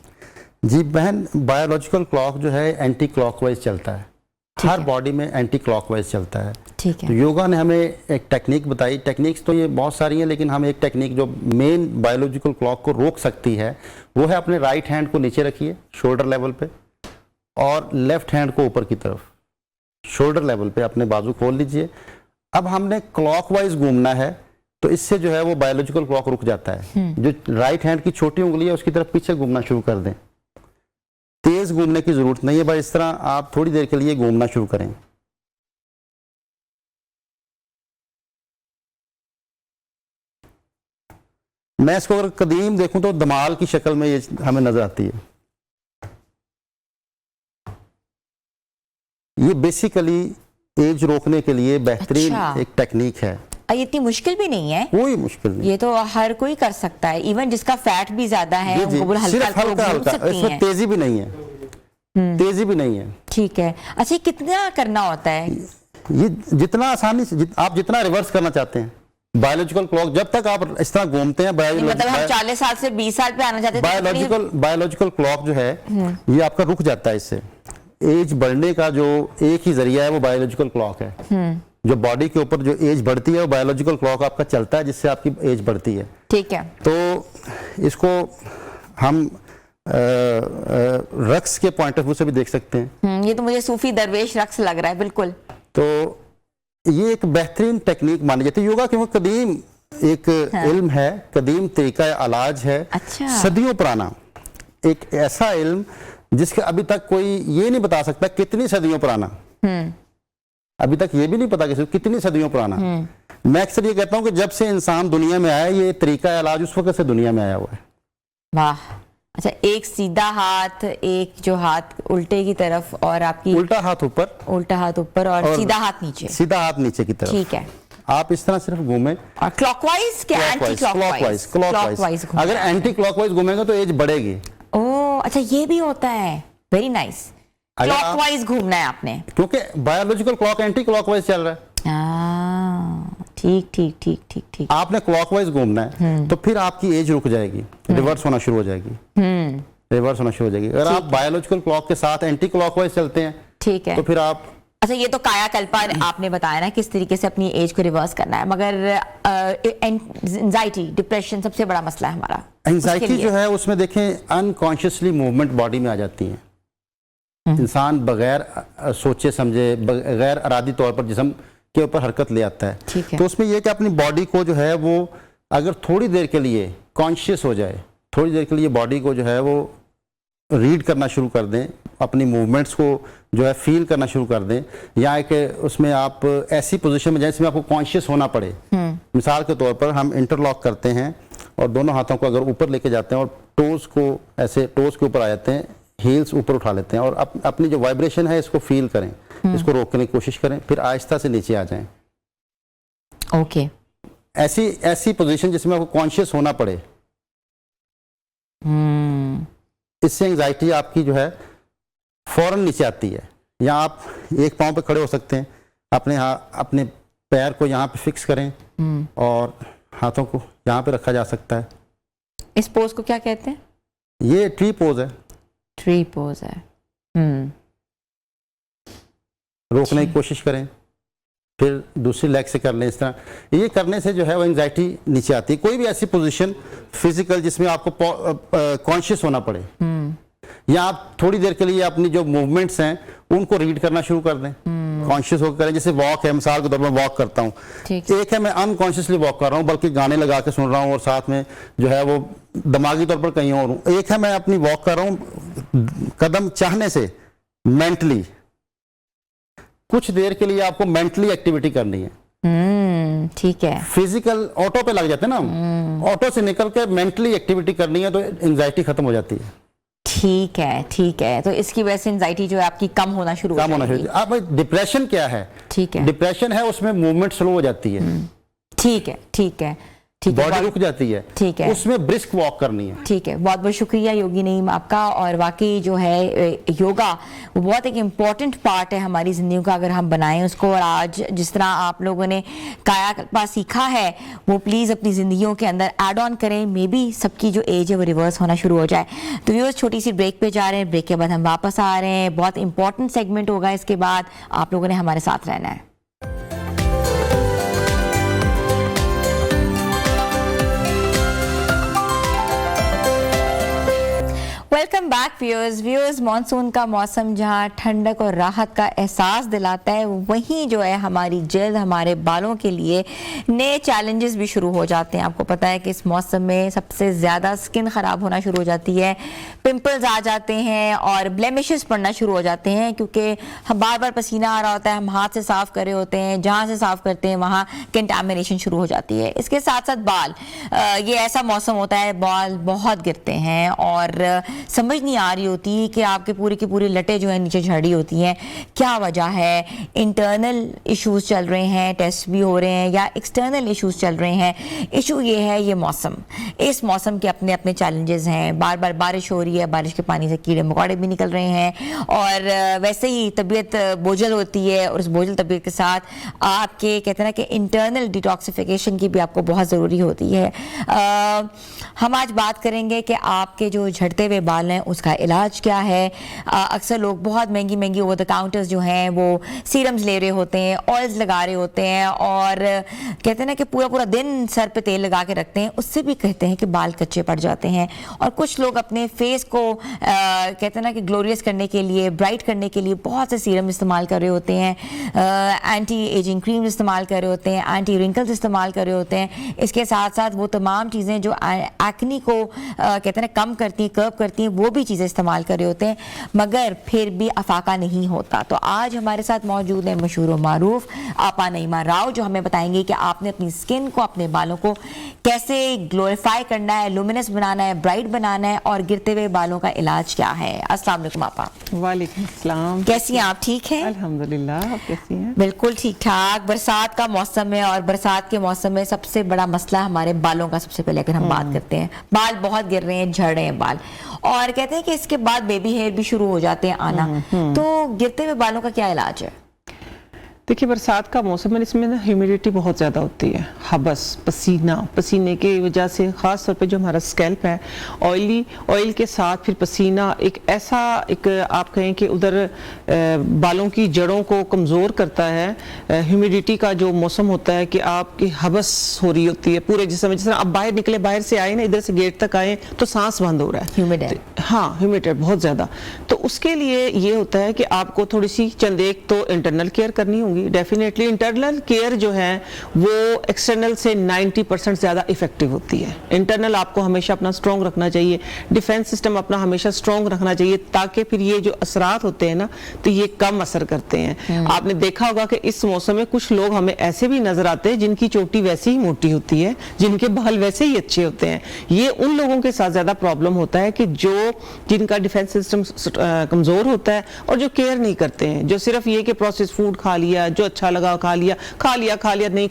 जी बहन, बायोलॉजिकल क्लॉक जो है एंटी क्लॉकवाइज चलता है, हर बॉडी में एंटी क्लॉकवाइज चलता है। ठीक है। तो योगा ने हमें एक टेक्निक बताई। टेक्निक्स तो ये बहुत सारी हैं, लेकिन हम एक टेक्निक जो मेन बायोलॉजिकल क्लॉक को रोक सकती है वो है अपने राइट हैंड को नीचे रखिए शोल्डर लेवल पे, और लेफ्ट हैंड को ऊपर की तरफ शोल्डर लेवल पे अपने बाजू खोल लीजिए। अब हमने क्लॉकवाइज घूमना है, तो इससे जो है वो बायोलॉजिकल क्लॉक रुक जाता है। जो राइट हैंड की छोटी उंगली है उसकी तरफ पीछे घूमना शुरू कर दें। तेज घूमने की जरूरत नहीं है, बस इस तरह आप थोड़ी देर के लिए घूमना शुरू करें। मैं इसको अगर कदीम देखूं तो दमाल की शक्ल में ये हमें नजर आती है। ये बेसिकली एज रोकने के लिए बेहतरीन एक टेक्निक है। ये इतनी मुश्किल भी नहीं है, कोई मुश्किल नहीं, ये तो हर कोई कर सकता है। इवन जिसका फैट भी ज्यादा है, सिर्फ हल्का हल्का, इसमें तेजी भी नहीं है, तेजी भी नहीं है। ठीक है। अच्छा, ये कितना करना होता है? ये जितना आसानी से आप जितना रिवर्स करना चाहते हैं, बायोलॉजिकल क्लॉक जब तक आप इस तरह घूमते हैं, मतलब हम 40 साल से 20 साल पे आना चाहते हैं, बायोलॉजिकल क्लॉक जो है ये आपका रुक जाता है। इससे एज बढ़ने का जो एक ही जरिया है वो बायोलॉजिकल क्लॉक है। जो बॉडी के ऊपर जो एज बढ़ती है वो बायोलॉजिकल क्लॉक आपका चलता है, जिससे आपकी एज बढ़ती है। ठीक है। तो इसको हम रक्स के पॉइंट ऑफ व्यू से भी देख सकते हैं। ये तो मुझे सूफी दरवेश रक्स लग रहा है। बिल्कुल। तो ये एक बेहतरीन टेक्निक मानी जाती है योगा, क्योंकि कदीम एक इल्म है, कदीम तरीका इलाज है। अच्छा। सदियों पुराना एक ऐसा इल्म जिसके अभी तक कोई ये नहीं बता सकता कितनी सदियों पुराना। अभी तक ये भी नहीं पता कितनी सदियों पुराना। मैं अक्सर ये कहता हूँ कि जब से इंसान दुनिया में आया, ये तरीका इलाज उस वक्त से दुनिया में आया हुआ है। वाह। अच्छा, एक सीधा हाथ, एक जो हाथ उल्टे की तरफ, और आपकी उल्टा हाथ ऊपर, उल्टा हाथ ऊपर और सीधा हाथ नीचे, सीधा हाथ नीचे की तरफ। ठीक है। आप इस तरह सिर्फ घूमें और क्लॉकवाइज क्या एंटी क्लॉकवाइज? क्लॉकवाइज। अगर एंटी क्लॉकवाइज घूमेंगे तो एज बढ़ेगी। ओह, अच्छा, ये भी होता है। Very nice. क्लॉकवाइज घूमना है आपने, क्योंकि बायोलॉजिकल क्लॉक एंटी क्लॉकवाइज चल रहा है। ठीक ठीक ठीक ठीक ठीक। आपने क्लॉकवाइज घूमना है तो फिर आपकी एज रुक जाएगी, रिवर्स होना शुरू हो जाएगी। रिवर्स होना शुरू हो जाएगी। अगर आप बायोलॉजिकल क्लॉक के साथ एंटी क्लॉकवाइज चलते हैं, ठीक है, तो फिर आप अच्छा, ये तो कायाकल्पा आपने बताया ना किस तरीके से अपनी एज को रिवर्स करना है, मगर एंजाइटी, डिप्रेशन सबसे बड़ा मसला है हमारा। एंजाइटी जो है उसमें देखें अनकॉन्शियसली मूवमेंट बॉडी में आ जाती है। इंसान बगैर सोचे समझे, बगैर अरादी तौर पर जिस्म के ऊपर हरकत ले आता है। ठीक है। तो उसमें यह कि अपनी बॉडी को जो है वो अगर थोड़ी देर के लिए कॉन्शियस हो जाए, थोड़ी देर के लिए बॉडी को जो है वो रीड करना शुरू कर दें, अपनी मूवमेंट्स को जो है फील करना शुरू कर दें, या एक उसमें आप ऐसी पोजीशन में जाए जिसमें आपको कॉन्शियस होना पड़े। मिसाल के तौर पर हम इंटरलॉक करते हैं और दोनों हाथों को अगर ऊपर लेके जाते हैं और टोज को ऐसे टोज के ऊपर आ जाते हैं, हील्स ऊपर उठा लेते हैं और अपनी जो वाइब्रेशन है इसको फील करें, इसको रोकने की कोशिश करें, फिर आहिस्ता से नीचे आ जाएं। ओके। ऐसी पोजीशन जिसमें आपको कॉन्शियस होना पड़े, इससे एंजाइटी आपकी जो है फौरन नीचे आती है। या आप एक पांव पे खड़े हो सकते हैं, अपने पैर को यहाँ पे फिक्स करें और हाथों को यहाँ पे रखा जा सकता है। इस पोज को क्या कहते हैं? ये ट्री पोज है। ट्री पोज है। रोकने की कोशिश करें, फिर दूसरी लेग से कर लें। इस तरह ये करने से जो है वो एंजाइटी नीचे आती है। कोई भी ऐसी पोजीशन फिजिकल जिसमें आपको कॉन्शियस होना पड़े, या आप थोड़ी देर के लिए अपनी जो मूवमेंट्स हैं उनको रीड करना शुरू कर दें, कॉन्शियस होकर करें। जैसे वॉक है, मिसाल के तौर पर वॉक करता हूँ, एक है मैं अनकॉन्शियसली वॉक कर रहा हूँ, बल्कि गाने लगा के सुन रहा हूँ और साथ में जो है वो दिमागी तौर पर कहीं और हूँ। एक है मैं अपनी वॉक कर रहा हूँ कदम चाहने से, मेंटली। कुछ देर के लिए आपको मेंटली एक्टिविटी करनी है। ठीक है। फिजिकल ऑटो पे लग जाते हैं ना, ऑटो से निकल के मेंटली एक्टिविटी करनी है तो एंजाइटी खत्म हो जाती है। ठीक है, ठीक है। तो इसकी वजह से एंजाइटी जो है आपकी कम होना शुरू हो जाएगी। अब डिप्रेशन क्या है? ठीक है, डिप्रेशन है उसमें मूवमेंट स्लो हो जाती है। ठीक है, ठीक है, ठीक है, बॉडी रुक जाती है। ठीक है, उसमें ब्रिस्क वॉक करनी है। ठीक है। बहुत बहुत शुक्रिया योगी नईम आपका। और वाकई जो है योगा वो बहुत एक इम्पॉर्टेंट पार्ट है हमारी ज़िंदगी का, अगर हम बनाएं उसको। और आज जिस तरह आप लोगों ने कायाकल्पा सीखा है वो प्लीज़ अपनी ज़िंदगियों के अंदर ऐड ऑन करें। मे बी सबकी जो एज है वो रिवर्स होना शुरू हो जाए। तो व्यूअर्स, छोटी सी ब्रेक पे जा रहे हैं, ब्रेक के बाद हम वापस आ रहे हैं। बहुत इंपॉर्टेंट सेगमेंट होगा इसके बाद, आप लोगों ने हमारे साथ रहना है। Welcome back viewers. मॉनसून का मौसम जहाँ ठंडक और राहत का एहसास दिलाता है, वहीं जो है हमारी जल्द, हमारे बालों के लिए नए चैलेंजेस भी शुरू हो जाते हैं। आपको पता है कि इस मौसम में सबसे ज़्यादा स्किन ख़राब होना शुरू हो जाती है, पिंपल्स आ जाते हैं और ब्लेमिशेस पड़ना शुरू हो जाते हैं, क्योंकि हम बार बार पसीना आ रहा होता है, हम हाथ से साफ़ कर रहे होते हैं, जहाँ से साफ़ करते हैं वहाँ कंटामिनेशन शुरू हो जाती है। इसके साथ साथ बाल, ये ऐसा मौसम होता है बाल बहुत गिरते हैं और समझ नहीं आ रही होती कि आपके पूरे की पूरी लटें जो है नीचे झड़ी होती हैं, क्या वजह है? इंटरनल इश्यूज चल रहे हैं, टेस्ट भी हो रहे हैं, या एक्सटर्नल इश्यूज चल रहे हैं? इशू ये है ये मौसम, इस मौसम के अपने अपने चैलेंजेस हैं। बार बार बारिश हो रही है, बारिश के पानी से कीड़े मकोड़े भी निकल रहे हैं, और वैसे ही तबीयत बोझल होती है, और उस बोझल तबीयत के साथ आपके कहते हैं ना कि इंटरनल डिटॉक्सिफिकेशन की भी आपको बहुत ज़रूरी होती है। हम आज बात करेंगे कि आपके जो झड़ते हुए बाल हैं उसका इलाज क्या है। अक्सर लोग बहुत महंगी महंगी ओवर द काउंटर्स जो हैं वो सीरम्स ले रहे होते हैं, ऑयल्स लगा रहे होते हैं, और कहते हैं ना कि पूरा पूरा दिन सर पे तेल लगा के रखते हैं, उससे भी कहते हैं कि बाल कच्चे पड़ जाते हैं। और कुछ लोग अपने फेस को कहते हैं ना कि ग्लोरियस करने के लिए, ब्राइट करने के लिए बहुत से सीरम इस्तेमाल कर रहे होते हैं, एंटी एजिंग क्रीम इस्तेमाल कर रहे होते हैं, एंटी रिंकल्स इस्तेमाल कर रहे होते हैं। इसके साथ साथ वो तमाम चीज़ें जो एक्नी को कहते हैं ना कम करती हैं, कर्व करती हैं, वो भी चीज़ें इस्तेमाल कर रहे होते हैं, मगर फिर भी अफाका नहीं होता। तो आज हमारे साथ मौजूद है मशहूर और मारूफ आपा नईमा राव, जो हमें बताएंगे कि आपने अपनी स्किन को, अपने बालों को कैसे ग्लोरीफाई करना है, लुमिनस बनाना है, ब्राइट बनाना है, और गिरते हुए बालों का इलाज क्या है। अस्सलाम वालेकुम आपा। वालेकुम अस्सलाम। कैसी हैं आप? ठीक हैं? अल्हम्दुलिल्लाह। आप कैसी हैं? बिल्कुल ठीक ठाक। बरसात का मौसम है, और बरसात के मौसम में सबसे बड़ा मसला हमारे बालों का। सबसे पहले अगर हम बात करते हैं, बाल बहुत गिर रहे हैं, झड़ रहे हैं बाल, और कहते हैं कि इसके बाद बेबी हेयर भी शुरू हो जाते हैं आना। तो गिरते हुए बालों का क्या इलाज है? देखिए, बरसात का मौसम है, इसमें ना ह्यूमिडिटी बहुत ज़्यादा होती है, हबस, पसीने की वजह से ख़ास तौर पे जो हमारा स्कैल्प है ऑयल के साथ फिर पसीना एक ऐसा आप कहें कि उधर बालों की जड़ों को कमज़ोर करता है। ह्यूमिडिटी का जो मौसम होता है कि आपकी हबस हो रही होती है पूरे जिस्म में। जिस तरह आप बाहर निकले, बाहर से आए ना, इधर से गेट तक आए तो सांस बंद हो रहा है, ह्यूमिड है। हाँ, ह्यूमिड है बहुत ज़्यादा। तो उसके लिए ये होता है कि आपको थोड़ी सी चंद एक तो इंटरनल केयर करनी होगी। डेफिनेटली इंटरनल केयर जो है वो एक्सटर्नल से 90% ज्यादा इफेक्टिव होती है। इंटरनल आपको हमेशा अपना स्ट्रॉन्ग रखना चाहिए, डिफेंस सिस्टम अपना हमेशा स्ट्रॉन्ग रखना चाहिए, ताकि फिर ये जो असरात होते हैं ना, तो ये कम असर करते हैं। आपने देखा होगा कि इस मौसम में कुछ लोग हमें ऐसे भी नजर आते हैं जिनकी चोटी वैसे ही मोटी होती है, जिनके बाल वैसे ही अच्छे होते हैं। ये उन लोगों के साथ ज्यादा प्रॉब्लम होता है कि जिनका डिफेंस सिस्टम कमजोर होता है, और जो केयर नहीं करते हैं, जो सिर्फ ये कि प्रोसेस फूड खा लिया, जो अच्छा लगा खा लिया, नहीं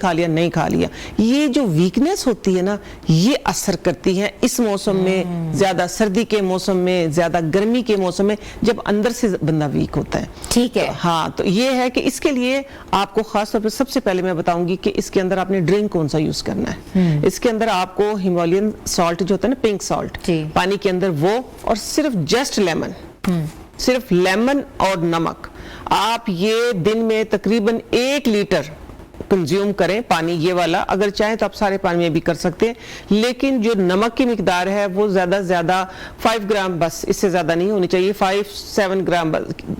खा लिया। ये जो वीकनेस होती है ना, ये असर करती है इस मौसम में, ज्यादा सर्दी के मौसम में, ज्यादा गर्मी के मौसम में, जब अंदर से बंदा वीक होता है। ठीक है। तो हाँ, तो ये है कि इसके लिए आपको खास तौर पर सबसे पहले मैं बताऊंगी कि इसके अंदर आपने ड्रिंक कौन सा यूज करना है। इसके अंदर आपको हिमालयन सॉल्ट जो होता है ना, पिंक सॉल्ट, पानी के अंदर वो, और सिर्फ जस्ट लेमन, सिर्फ लेमन और नमक, आप ये दिन में तकरीबन 1 लीटर कंज्यूम करें पानी, ये वाला। अगर चाहें तो आप सारे पानी में भी कर सकते हैं, लेकिन जो नमक की मिकदार है वो ज्यादा से ज्यादा 5 ग्राम, बस, इससे ज्यादा नहीं होनी चाहिए। 5-7 ग्राम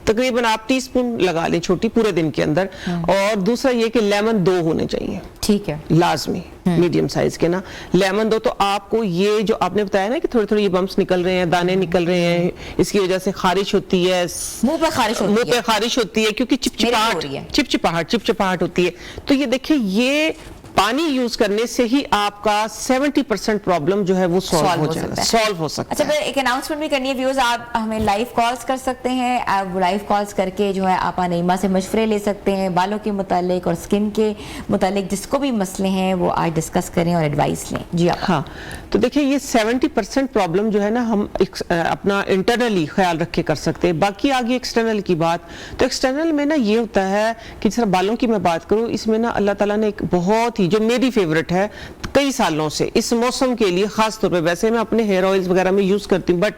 तकरीबन आप टीस्पून लगा लें छोटी पूरे दिन के अंदर। और दूसरा ये कि लेमन 2 होने चाहिए, ठीक है, लाजमी, मीडियम साइज के ना, लेमन 2। तो आपको ये जो आपने बताया ना कि थोड़े थोड़े ये बम्प्स निकल रहे हैं, दाने निकल रहे हैं, इसकी वजह से खारिश होती है, मुंह पे खारिश होती है, क्योंकि चिपचिपाहट होती है। तो ये देखिए, ये पानी यूज करने से ही आपका 70% प्रॉब्लम जो है वो सॉल्व हो सकता है। अच्छा, फिर एक अनाउंसमेंट भी करनी है व्यूअर्स, आप हमें लाइव कॉल्स कर सकते हैं। आप लाइव कॉल्स करके जो है आपा नईमा से मशवरे ले सकते हैं बालों के मुतालिक और स्किन के मुतालिक, जिसको भी मसले हैं वो आज डिस्कस करें और एडवाइस लें। जी आप। हाँ, तो देखिए, ये 70% प्रॉब्लम जो है ना, हम अपना इंटरनली ख्याल रख के कर सकते हैं। बाकी आगे एक्सटर्नल की बात, तो एक्सटर्नल में ना ये होता है कि जैसे बालों की मैं बात करूँ, इसमें ना अल्लाह ताला ने एक बहुत ही, जो मेरी फेवरेट है कई सालों से, इस मौसम के लिए खास तौर पे, वैसे मैं अपने हेयर ऑयल्स वगैरह में यूज करती हूँ, बट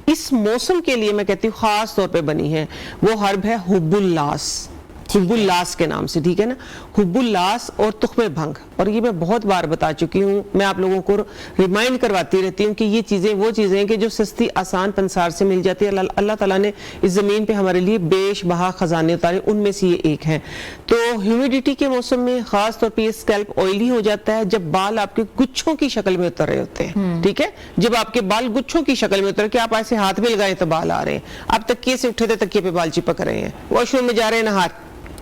इस मौसम के लिए मैं कहती हूँ खास तौर पे बनी है, वो हर्ब है हुब्बुल्लास, हुब्बुल्लास के नाम से, ठीक है ना, हुब्बुल्लास और तुख्मे भंग। और ये मैं बहुत बार बता चुकी हूँ, मैं आप लोगों को रिमाइंड करवाती रहती हूँ कि ये चीज़ें वो चीज़ें हैं कि जो सस्ती आसान पंसार से मिल जाती है। अल्लाह ताला ने इस ज़मीन पे हमारे लिए बेशबहा खजाने उतारे, उनमें से ये एक है। तो ह्यूमिडिटी के मौसम में खास तौर पर ये स्कैल्प ऑयली हो जाता है जब बाल आपके गुच्छों की शक्ल में उतर रहे होते हैं, ठीक है, जब आपके बाल गुच्छों की शक्ल में उतर के आप ऐसे हाथ में लगाए तो बाल आ रहे हैं, आप तकिए से उठे थे, तकिए पे बाल चिपक रहे हैं, वॉशरूम में जा रहे हैं नहा,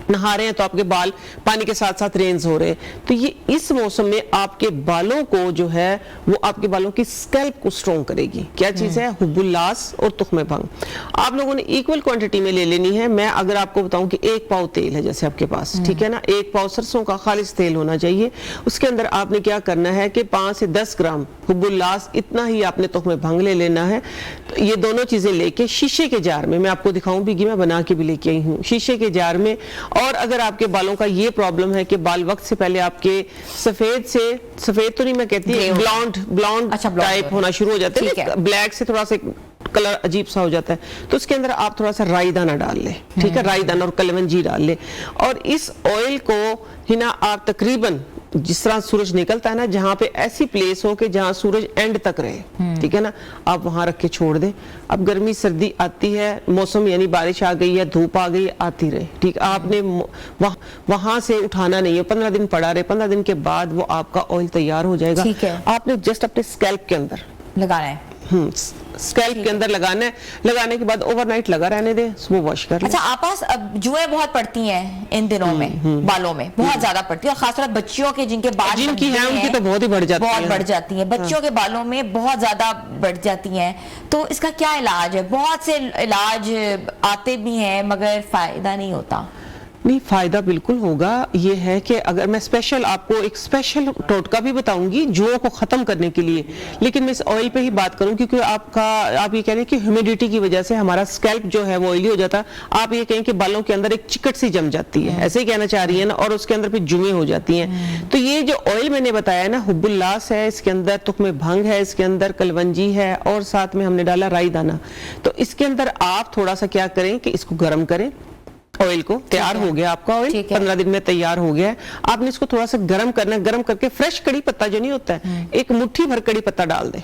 नहा रहे हैं तो आपके बाल पानी के साथ साथ रेंज हो रहे हैं, तो ये इस मौसम में आपके बालों को जो है वो आपके बालों की स्कैल्प को स्ट्रॉन्ग करेगी। क्या चीज है? हुब्बुल्लास और तुख्मे भंग। आप लोगों ने इक्वल क्वांटिटी में ले लेनी है। मैं अगर आपको बताऊं कि 1 पाव तेल है जैसे आपके पास, ठीक है ना, 1 पाव सरसों का खालिस तेल होना चाहिए। उसके अंदर आपने क्या करना है कि 5 से 10 ग्राम हुब्बुल्लास, इतना ही आपने तुख्मे भंग ले लेना है। तो ये दोनों चीजें लेके शीशे के जार में, मैं आपको दिखाऊं भी कि मैं बना के भी लेके आई हूँ, शीशे के जार में। और अगर आपके बालों का ये प्रॉब्लम है कि बाल वक्त से पहले आपके सफेद तो नहीं मैं कहती, ब्लॉन्ड अच्छा, blonde टाइप होना शुरू हो जाते ठीक है। हैं, ब्लैक से थोड़ा सा कलर अजीब सा हो जाता है, तो उसके अंदर आप थोड़ा सा राई दाना डाल ले, ठीक है, राई दाना और कलवंजी डाल ले। और इस ऑयल को ही ना आप तकरीबन जिस तरह सूरज निकलता है ना, जहां पे ऐसी प्लेस हो कि जहां सूरज एंड तक रहे, ठीक है ना, आप वहां रख के छोड़ दें। अब गर्मी सर्दी आती है, मौसम यानी बारिश आ गई है, धूप आ गई, आती रहे, ठीक। आपने वहां से उठाना नहीं है, 15 दिन पड़ा रहे, 15 दिन के बाद वो आपका ऑयल तैयार हो जाएगा। ठीक है। आपने जस्ट अपने स्कैल्प के अंदर लगाना है। स्कैल्प के अंदर लगाना है, लगाने के बाद ओवरनाइट लगा रहने दें, वो वॉश कर लें। अच्छा, आप पास अब जुएं बहुत पड़ती हैं इन दिनों में, बालों में बहुत ज्यादा पड़ती है, और खासतौर बच्चियों के जिनके बाल जिनकी बनते हैं उनकी हैं, तो बहुत ही बढ़ जाती बहुत है, बढ़ जाती हैं, बच्चियों के बालों में बहुत ज्यादा बढ़ जाती हैं। तो इसका क्या इलाज है? बहुत से इलाज आते भी हैं मगर फायदा नहीं होता। नहीं, फायदा बिल्कुल होगा। ये है कि अगर मैं आपको एक स्पेशल टोटका भी बताऊंगी जुओं को खत्म करने के लिए, लेकिन मैं इस ऑयल पे ही बात करूं क्योंकि आप ये कह रहे हैं कि ह्यूमिडिटी की वजह से हमारा स्कैल्प जो है वो ऑयली हो जाता है। आप ये कहें कि बालों के अंदर एक चिकट सी जम जाती है, ऐसे ही कहना चाह रही है ना, और उसके अंदर फिर जुएं हो जाती हैं। तो ये जो ऑयल मैंने बताया ना, हुब्बुल्लास है, इसके अंदर तुख्मे भंग है, इसके अंदर कलवंजी है, और साथ में हमने डाला राई दाना। तो इसके अंदर आप थोड़ा सा क्या करें कि इसको गर्म करें, ऑयल को, तैयार हो गया आपका ऑयल, 15 दिन में तैयार हो गया है। आपने इसको थोड़ा सा गर्म करना है, गर्म करके फ्रेश कड़ी पत्ता जो नहीं होता है, एक मुट्ठी भर कड़ी पत्ता डाल दे।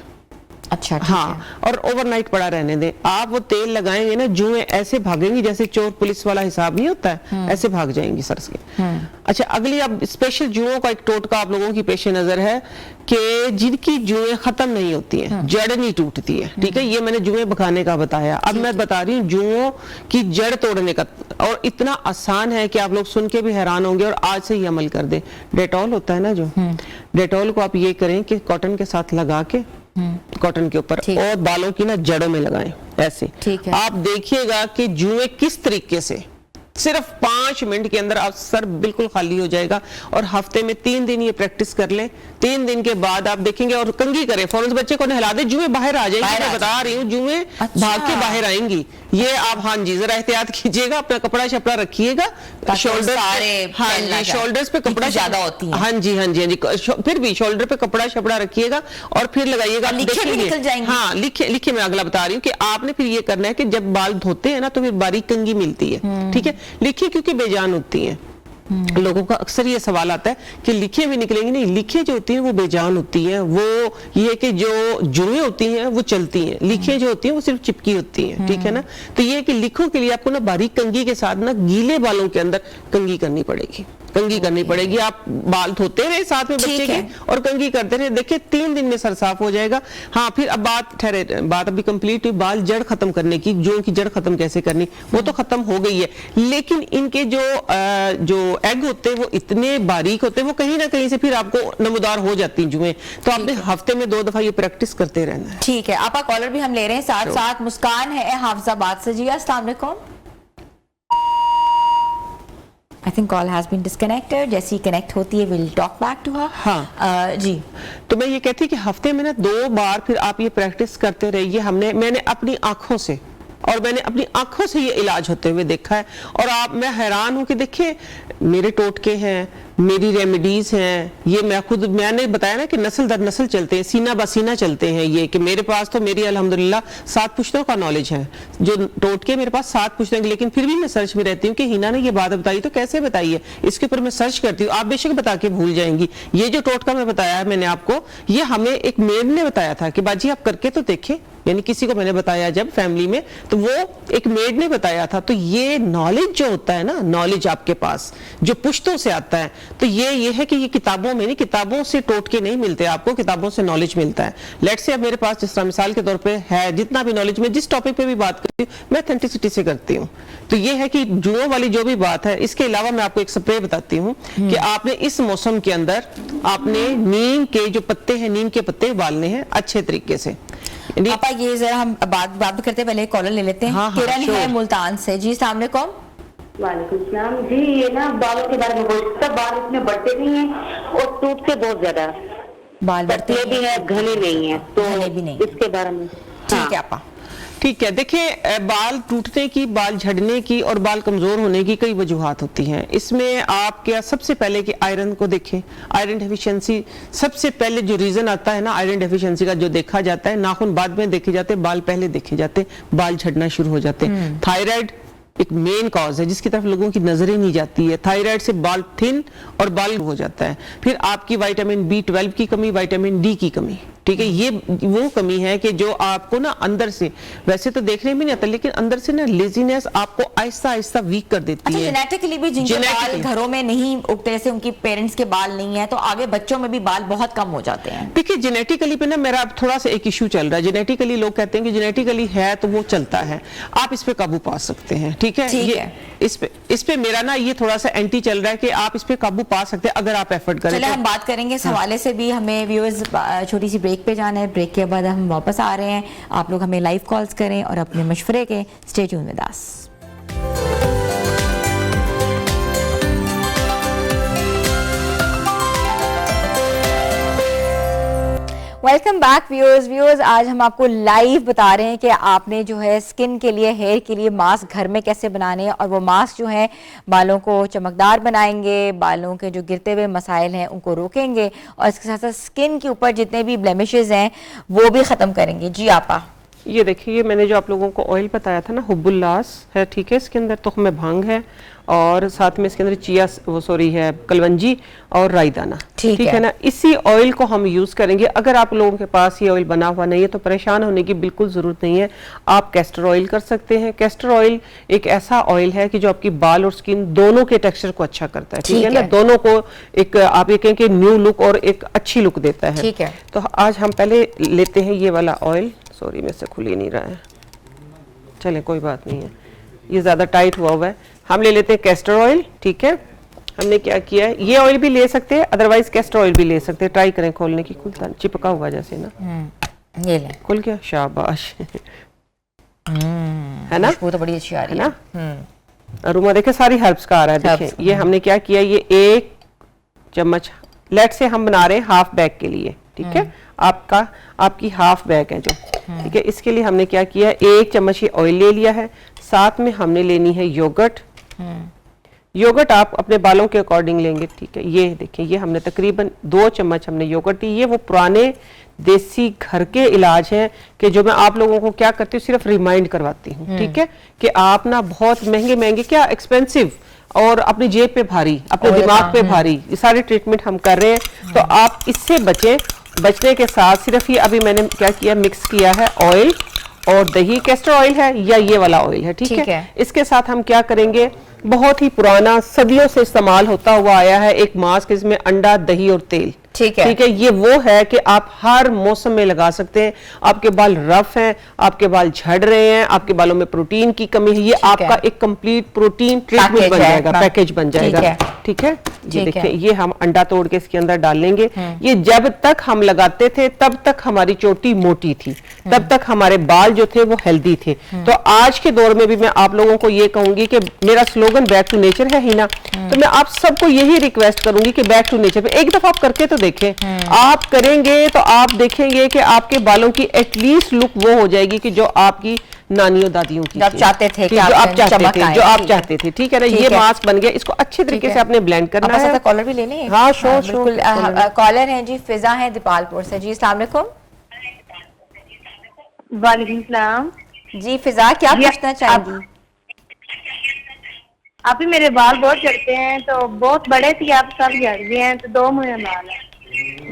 अच्छा, हाँ, और ओवरनाइट पड़ा रहने दें। आप वो तेल लगाएंगे ना, जुएं ऐसे भागेंगी जैसे चोर पुलिस वाला हिसाब नहीं होता है, ऐसे भाग जाएंगी सरस के। अच्छा, अगली अब स्पेशल जुओं का एक टोटका आप लोगों की पेश नजर है कि जिनकी जुएं खत्म नहीं होती हैं, जड़ नहीं टूटती है, ठीक है, ये मैंने जुएं भगाने का बताया। अब मैं बता रही हूँ जुओं की जड़ तोड़ने का, और इतना आसान है कि आप लोग सुन के भी हैरान होंगे, और आज से ही अमल कर दे। डेटॉल होता है ना, जो डेटॉल को आप ये करें कि कॉटन के साथ लगा के, कॉटन के ऊपर, और बालों की ना जड़ों में लगाएं ऐसे। आप देखिएगा कि जुएं किस तरीके से सिर्फ 5 मिनट के अंदर आप सर बिल्कुल खाली हो जाएगा। और हफ्ते में 3 दिन ये प्रैक्टिस कर लें, 3 दिन के बाद आप देखेंगे, और कंघी करें, फौरन बच्चे को नहला दे, जुएं बाहर आ जाएंगी। मैं बता रही हूँ, जुएं भाग के बाहर आएंगी। ये आप, हाँ जी, जरा एहतियात कीजिएगा, अपना कपड़ा शपड़ा रखिएगा, शोल्डर, हाँ जी, शोल्डर्स पे कपड़ा ज्यादा होती है, हाँ जी, हाँ जी, हाँ जी, फिर भी शोल्डर पे कपड़ा शपड़ा रखिएगा और फिर लगाइएगा, निकल जाएंगे। हाँ, लिखे मैं अगला बता रही हूँ कि आपने फिर ये करना है कि जब बाल धोते हैं ना, तो फिर बारीक कंघी मिलती है, ठीक है, लिखिए, क्योंकि बेजान होती हैं। लोगों का अक्सर ये सवाल आता है कि लिखे भी निकलेंगे, नहीं, लिखे जो होती हैं वो बेजान होती हैं। वो ये कि जो जुएं होती हैं वो चलती हैं, लिखे जो होती हैं वो सिर्फ चिपकी होती हैं, ठीक है ना। तो ये कि लिखों के लिए आपको ना बारीक कंघी के साथ ना गीले बालों के अंदर कंघी करनी पड़ेगी, कंघी करनी पड़ेगी। आप बाल धोते रहे साथ में बच्चे के, और कंघी करते रहे, देखिए 3 दिन में सर साफ हो जाएगा। हाँ, फिर अब बात अभी कंप्लीट हुई, बाल जड़ खत्म करने की, जुओं की जड़ खत्म कैसे करनी, वो तो खत्म हो गई है, लेकिन इनके जो एग होते हैं वो इतने बारीक होते हैं, वो कहीं ना कहीं से फिर आपको नमूदार हो जाती हैं जुएं। तो आपने हफ्ते में 2 दफा ये प्रैक्टिस करते रहना है। ठीक है, आपका कॉलर भी हम ले रहे हैं साथ साथ। मुस्कान है हाफिजाबाद से। जी, अस्सलाम वालेकुम। I think call has been disconnected. जैसी कनेक्ट होती है we'll talk back to her. हाँ, जी, तो मैं ये कहती कि हफ्ते में ना 2 बार फिर आप ये प्रैक्टिस करते रहिए। मैंने अपनी आंखों से, और मैंने अपनी आंखों से ये इलाज होते हुए देखा है, और मैं हैरान हूं कि देखिए मेरे टोटके हैं, मेरी रेमेडीज हैं, ये मैंने बताया ना कि नस्ल दर नस्ल चलते हैं, सीना बसीना चलते हैं। ये कि मेरे पास तो मेरी अल्हम्दुलिल्लाह 7 पुश्तों का नॉलेज है, जो टोटके मेरे पास 7 पुश्तों के, लेकिन फिर भी मैं सर्च में रहती हूँ कि हिना ने ये बात बताई तो कैसे बताई है, इसके ऊपर मैं सर्च करती हूँ। आप बेशक बता के भूल जाएंगी। ये जो टोटका मैं बताया है मैंने आपको, ये हमें एक मेड ने बताया था कि बाजी आप करके तो देखें, यानी किसी को मैंने बताया जब फैमिली में, तो वो एक मेड ने बताया था। तो ये नॉलेज जो होता है ना, नॉलेज आपके पास जो पुश्तों से आता है, तो ये है कि ये किताबों में नहीं, किताबों से टोटके नहीं मिलते आपको, किताबों से नॉलेज मिलता है। लेट्स से अब मेरे पास जिस तरह मिसाल के तौर पे है, जितना भी नॉलेज में जिस टॉपिक पे भी बात करती हूँ मैं ऑथेंटिसिटी से करती हूँ। तो ये है कि जुड़ों वाली जो भी बात है, इसके अलावा मैं आपको एक स्प्रे बताती हूँ कि आपने इस मौसम के अंदर आपने नीम के जो पत्ते हैं, नीम के पत्ते उबालने हैं अच्छे तरीके से। पापा ये जरा हम बात करते हैं, पहले कॉलर ले लेते हैं। हाँ, किरण है sure। मुल्तान से। जी अस्सलाम वालेकुम। वालेकुम सलाम जी। ये ना बालों के बारे में बोलते, बाल इसमें बढ़ते नहीं हैं और टूटते बहुत ज्यादा, बाल बढ़ते पतले भी है, घने नहीं है, तो घने भी नहीं। इसके बारे में ठीक है आपा। ठीक है, देखिए बाल टूटने की, बाल झड़ने की और बाल कमजोर होने की कई वजूहात होती हैं। इसमें आप क्या सबसे पहले कि आयरन को देखें, आयरन डेफिशिएंसी सबसे पहले जो रीजन आता है ना आयरन डेफिशिएंसी का, जो देखा जाता है, नाखून बाद में देखे जाते हैं, बाल पहले देखे जाते हैं, बाल झड़ना शुरू हो जाते हैं। थायराइड एक मेन कॉज है जिसकी तरफ लोगों की नजरें नहीं जाती है। थायराइड से बाल थिन और बाल हो जाता है। फिर आपकी विटामिन B12 की कमी, विटामिन D की कमी, ठीक है, ये वो कमी है कि जो आपको ना अंदर से, वैसे तो देखने में नहीं आता, लेकिन अंदर से ना लेजीनेस आपको आहिस्ता आहिस्ता वीक कर देती है। जेनेटिकली भी जिनके बाल घरों में नहीं उगते, जैसे उनकी पेरेंट्स के बाल नहीं है, तो आगे बच्चों में भी बाल बहुत कम हो जाते हैं। देखिए जेनेटिकली पे ना मेरा अब थोड़ा सा एक इशू चल रहा है। जेनेटिकली लोग कहते हैं कि जेनेटिकली है तो वो चलता है, आप इस पे काबू पा सकते हैं, ठीक है। ये इस पे मेरा ना ये थोड़ा सा एंटी चल रहा है कि आप इस पे काबू पा सकते हैं अगर आप एफर्ट करें। चले हम बात करेंगे इस हवाले से भी। हमें व्यूअर्स छोटी सी ब्रेक पे जाना है, ब्रेक के बाद हम वापस आ रहे हैं। आप लोग हमें लाइव कॉल्स करें और अपने मशवरे के stay tune with us. Welcome back viewers. आज हम आपको लाइव बता रहे हैं कि आपने जो है स्किन के लिए, हेयर के लिए मास्क घर में कैसे बनाने हैं, और वो मास्क जो है बालों को चमकदार बनाएंगे, बालों के जो गिरते हुए मसाइल हैं उनको रोकेंगे, और इसके साथ साथ स्किन के ऊपर जितने भी ब्लेमिशेस हैं वो भी ख़त्म करेंगे। जी आपा, ये देखिए, ये मैंने जो आप लोगों को ऑयल बताया था ना, हुब्बुल्लास है, ठीक है, इसके अंदर तुख्म भांग है और साथ में इसके अंदर चिया है कलवंजी और राईदाना, ठीक है ना। इसी ऑयल को हम यूज करेंगे। अगर आप लोगों के पास ये ऑयल बना हुआ नहीं है तो परेशान होने की बिल्कुल जरूरत नहीं है। आप कैस्टर ऑयल कर सकते हैं। कैस्टर ऑयल एक ऐसा ऑयल है कि जो आपकी बाल और स्किन दोनों के टेक्सचर को अच्छा करता है, ठीक है ना, दोनों को एक आप ये कहें कि न्यू लुक और एक अच्छी लुक देता है, ठीक है। तो आज हम पहले लेते हैं ये वाला ऑयल। सॉरी मेरे से खुल ही नहीं रहा है, चले कोई बात नहीं है, ये ज्यादा टाइट हुआ है। हम ले लेते हैं कैस्टर ऑयल, ठीक है। हमने क्या किया है, ये ऑयल भी ले सकते हैं, अदरवाइज कैस्टर ऑयल भी ले सकते हैं। ट्राई करें खोलने की, खुलता चिपका हुआ जैसे ना, ये ले, खुल गया, शाबाश है ना, वो तो बड़ी अच्छी आ रही है ना। अरुमा देखे सारी हर्ब्स का आ रहा है। देखिए ये हमने क्या किया, ये 1 चम्मच, लेट से हम बना रहे हैं हाफ बैग के लिए, ठीक है, आपकी हाफ बैग है जो, ठीक है। इसके लिए हमने क्या किया, 1 चम्मच ये ऑयल ले लिया है, साथ में हमने लेनी है योगर्ट। योगर्ट आप अपने बालों के अकॉर्डिंग लेंगे, ठीक है। ये देखिए, ये हमने तकरीबन 2 चम्मच हमने योगर्ट दी। ये वो पुराने देसी घर के इलाज हैं कि जो मैं आप लोगों को क्या करती हूँ, सिर्फ रिमाइंड करवाती हूँ, ठीक है, कि आप ना बहुत महंगे महंगे क्या एक्सपेंसिव और अपनी जेब पे भारी, अपने दिमाग पे भारी ये सारे ट्रीटमेंट हम कर रहे हैं, तो आप इससे बचें। बचने के साथ सिर्फ ये अभी मैंने क्या किया, मिक्स किया है ऑयल और दही, कैस्टर ऑयल है या ये वाला ऑयल है, ठीक है। इसके साथ हम क्या करेंगे, बहुत ही पुराना सदियों से इस्तेमाल होता हुआ आया है एक मास्क, इसमें अंडा, दही और तेल, ठीक है, ठीक है। ये वो है कि आप हर मौसम में लगा सकते हैं। आपके बाल रफ हैं, आपके बाल झड़ रहे हैं, आपके बालों में प्रोटीन की कमी है, ये आपका एक कंप्लीट प्रोटीन ट्रीटमेंट बन जाएगा, पैकेज बन जाएगा, ठीक है। ये देखिए, ये हम अंडा तोड़ के इसके अंदर डाल लेंगे। ये जब तक हम लगाते थे तब तक हमारी चोटी मोटी थी, तब तक हमारे बाल जो थे वो हेल्दी थे। तो आज के दौर में भी मैं आप लोगों को ये कहूंगी कि मेरा स्लोगन बैक टू नेचर है ही ना, तो मैं आप सबको यही रिक्वेस्ट करूंगी कि बैक टू नेचर पे एक दफा आप करके तो देखें। आप करेंगे तो आप देखेंगे कि आपके बालों की एटलीस्ट लुक वो हो जाएगी कि जो आपकी नानियों दादियों की आप चाहते थे, जो आप चाहते थे, ठीक है ना। ये मास्क बन गया, इसको अच्छे तरीके से आपने ब्लेंड करना है। कॉलर भी ले लें। हाँ, श्योर बिल्कुल। कॉलर हैं जी, फिजा है दीपालपुर से। जी अस्सलाम वालेकुम। वालेकुम सलाम जी फिजा, क्या पूछना चाहेंगी? अभी मेरे बाल बहुत झड़ते हैं, तो बहुत बड़े थे, आप सब झड़ गए हैं, तो 2 मुझे बाल है।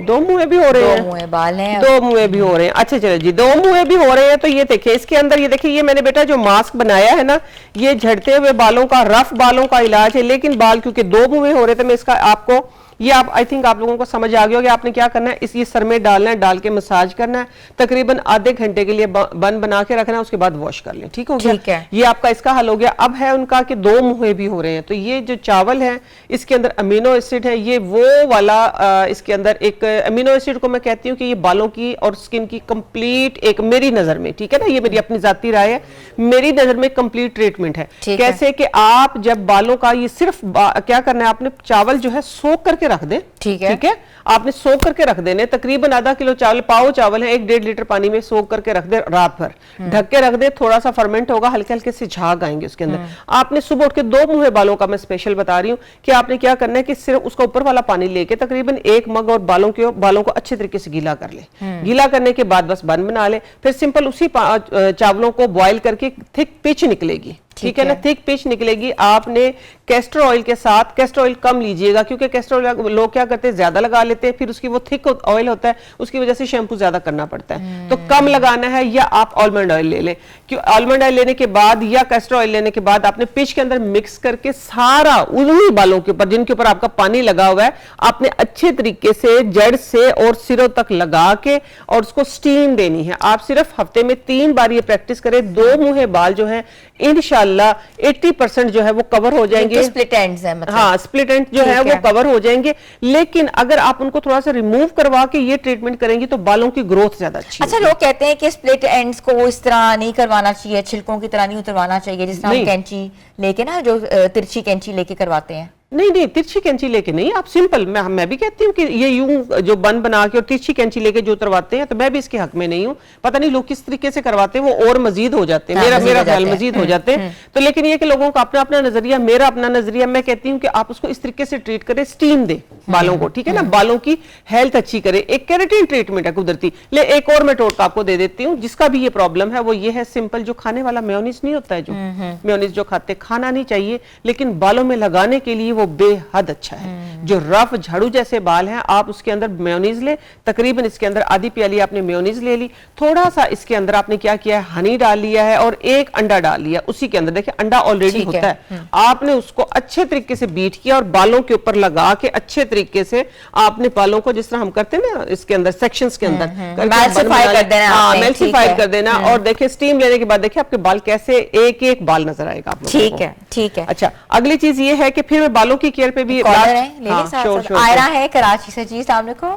दो मुँहे भी हो रहे हैं, दो मुँहे बाल हैं, दो मुँहे भी हो रहे हैं। अच्छा चलो जी, दो मुँहे भी हो रहे हैं तो ये देखिए इसके अंदर, ये देखिए, ये मैंने बेटा जो मास्क बनाया है ना, ये झड़ते हुए बालों का, रफ बालों का इलाज है। लेकिन बाल क्योंकि दो मुँहे हो रहे थे, मैं इसका आपको, ये आप आई थिंक आप लोगों को समझ आ गया होगा। आपने क्या करना है, इस ये सर में डालना है, डाल के मसाज करना है, तकरीबन आधे घंटे के लिए बन बना के रखना है, उसके बाद वॉश कर लें। ठीक हो गया, ठीक है। ये आपका इसका हल हो गया। अब है उनका कि दो मुँहे भी हो रहे हैं, तो ये जो चावल है इसके अंदर अमीनो एसिड है, ये वो वाला इसके अंदर एक अमीनो एसिड को मैं कहती हूँ कि ये बालों की और स्किन की कंप्लीट, एक मेरी नजर में, ठीक है ना, ये मेरी अपनी जाती राय है, मेरी नजर में कंप्लीट ट्रीटमेंट है। कैसे कि आप जब बालों का ये सिर्फ क्या करना है, आपने चावल जो है सोख करके रख दें। ठीक है, आपने सोख करके रख देने, तकरीबन आधा किलो चावल, पाव चावल है, 1-1.5 लीटर पानी में सोख करके रख दे, रात भर ढक के रख दे, थोड़ा सा फर्मेंट होगा, हल्के हल्के से झाग आएंगे उसके अंदर। आपने सुबह उठ के दो मुँहे बालों का मैं स्पेशल बता रही हूँ कि आपने क्या करना है कि सिर्फ उसका ऊपर वाला पानी लेके तकरीबन 1 मग और बालों को अच्छे तरीके से गीला कर ले। गीला करने के बाद बस बन बना ले, फिर सिंपल उसी चावलों को बॉईल करके थिक पिच निकलेगी, ठीक है ना, थिक पिच निकलेगी। आपने कैस्टर ऑयल के साथ, कैस्टर ऑयल कम लीजिएगा क्योंकि कैस्टर ऑयल लोग क्या करते हैं, ज्यादा लगा लेते हैं, फिर उसकी वो थिक ऑयल होता है, उसकी वजह से शैम्पू ज्यादा करना पड़ता है, तो कम लगाना है। या आप आलमंड ऑयल ले लें, क्यों आलमंड ऑयल लेने के बाद या कैस्टर ऑयल लेने के बाद आपने पिच के अंदर मिक्स करके सारा उन्हीं बालों के ऊपर जिनके ऊपर आपका पानी लगा हुआ है, आपने अच्छे तरीके से जड़ से और सिरों तक लगा के और उसको स्टीम देनी है। आप सिर्फ हफ्ते में 3 बार ये प्रैक्टिस करें, दो मुँहे बाल जो है इंशाल्लाह 80% जो है वो कवर हो जाएंगे। स्प्लिट एंड्स है मतलब, हाँ, स्प्लिट एंड जो है वो कवर हो जाएंगे। लेकिन अगर आप उनको थोड़ा सा रिमूव करवा के ये ट्रीटमेंट करेंगी तो बालों की ग्रोथ ज्यादा अच्छी। अच्छा, लोग कहते हैं कि स्प्लिट एंड्स को इस तरह नहीं करवाना चाहिए, छिलकों की तरह नहीं उतरवाना चाहिए, जिस तरह हम कैंची लेके ना, जो तिरछी कैंची लेके करवाते हैं। नहीं, तिरछी कैंची लेके नहीं, आप सिंपल, मैं भी कहती हूँ कि ये यूं जो बन बना के और तिरछी कैंची लेके जो उतरवाते हैं, तो मैं भी इसके हक में नहीं हूँ। पता नहीं लोग किस तरीके से करवाते हैं, वो और मजीद हो जाते हैं, मेरा ख्याल मजीद हो जाते हैं। तो लेकिन ये कि लोगों का अपना अपना नजरिया, मेरा अपना नजरिया, मैं कहती हूँ कि आप उसको इस तरीके से ट्रीट करें, स्टीम दे बालों को, ठीक है ना, बालों की हेल्थ अच्छी करे। एक केराटिन ट्रीटमेंट है कुदरती। ले एक और मैं टोटका आपको दे देती हूँ जिसका भी ये प्रॉब्लम है, वो ये है सिंपल, जो खाने वाला मेयोनीज नहीं होता है, जो मेयोनीज जो खाते, खाना नहीं चाहिए, लेकिन बालों में लगाने के लिए वो बेहद अच्छा है। जो रफ झाड़ू जैसे बाल हैं, आप उसके अंदर मेयोनीज ले, तकरीबन इसके अंदर आधी प्याली आपने मेयोनीज ले ली, थोड़ा सा इसके अंदर आपने क्या किया है, हनी डाल लिया है और 1 अंडा डाल लिया उसी के अंदर। देखिए अंडा ऑलरेडी होता है, आपने उसको अच्छे तरीके से बीट किया और बालों के ऊपर लगा के अच्छे तरीके से आपने बालों को, जिस तरह हम करते हैं ना इसके अंदर सेक्शंस के अंदर, मैल्सिफाई कर देना, हाँ मैल्सिफाई कर देना। और देखिए स्टीम लेने के बाद देखिए आपके बाल कैसे एक एक बाल नजर आएगा आप लोगों को। ठीक है। अच्छा, अगली चीज ये है कि फिर मैं बालों की केयर पे भी आयरा है कराची से जी, अस्सलाम वालेकुम।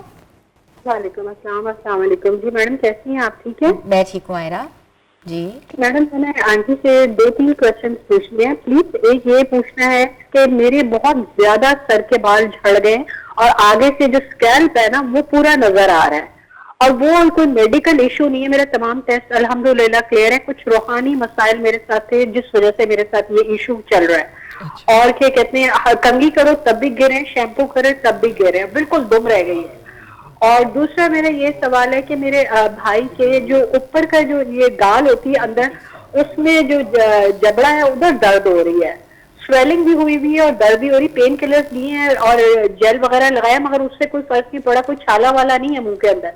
वालेकुम अस्सलाम, अस्सलाम वालेकुम जी। मैडम कैसी हैं आप, ठीक है? मैं ठीक हूँ आयरा जी। मैडम मैंने आंटी से 2-3 क्वेश्चन पूछने हैं प्लीज। एक ये पूछना है कि मेरे बहुत ज्यादा सर के बाल झड़ गए और आगे से जो स्कैल्प है ना वो पूरा नजर आ रहा है, और वो कोई मेडिकल इशू नहीं है, मेरे तमाम टेस्ट अल्हम्दुलिल्लाह क्लियर है। कुछ रूहानी मसाइल मेरे साथ थे जिस वजह से मेरे साथ ये इशू चल रहा है। और क्या कहते हैं, कंघी करो तब भी गिरे, शैम्पू करे तब भी गिरे, बिल्कुल दुम रह गई है। और दूसरा मेरा ये सवाल है कि मेरे भाई के जो ऊपर का जो ये गाल होती है अंदर, उसमें जो जबड़ा है उधर दर्द हो रही है, स्वेलिंग भी हुई है और दर्द भी हो रही। पेन किलर्स दिए हैं और जेल वगैरह लगाया, मगर उससे कोई फर्क नहीं पड़ा, कोई छाला वाला नहीं है मुंह के अंदर,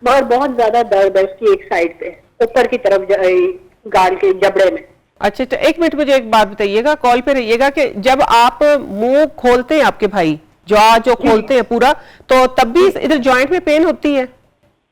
मगर बहुत ज्यादा दर्द है उसकी एक साइड पे, ऊपर की तरफ गाल के जबड़े में। अच्छा, तो एक मिनट मुझे एक बात बताइएगा, कॉल पे रहिएगा, कि जब आप मुंह खोलते हैं, आपके भाई जो खोलते हैं पूरा, तो तब भी इधर जॉइंट में पेन होती है?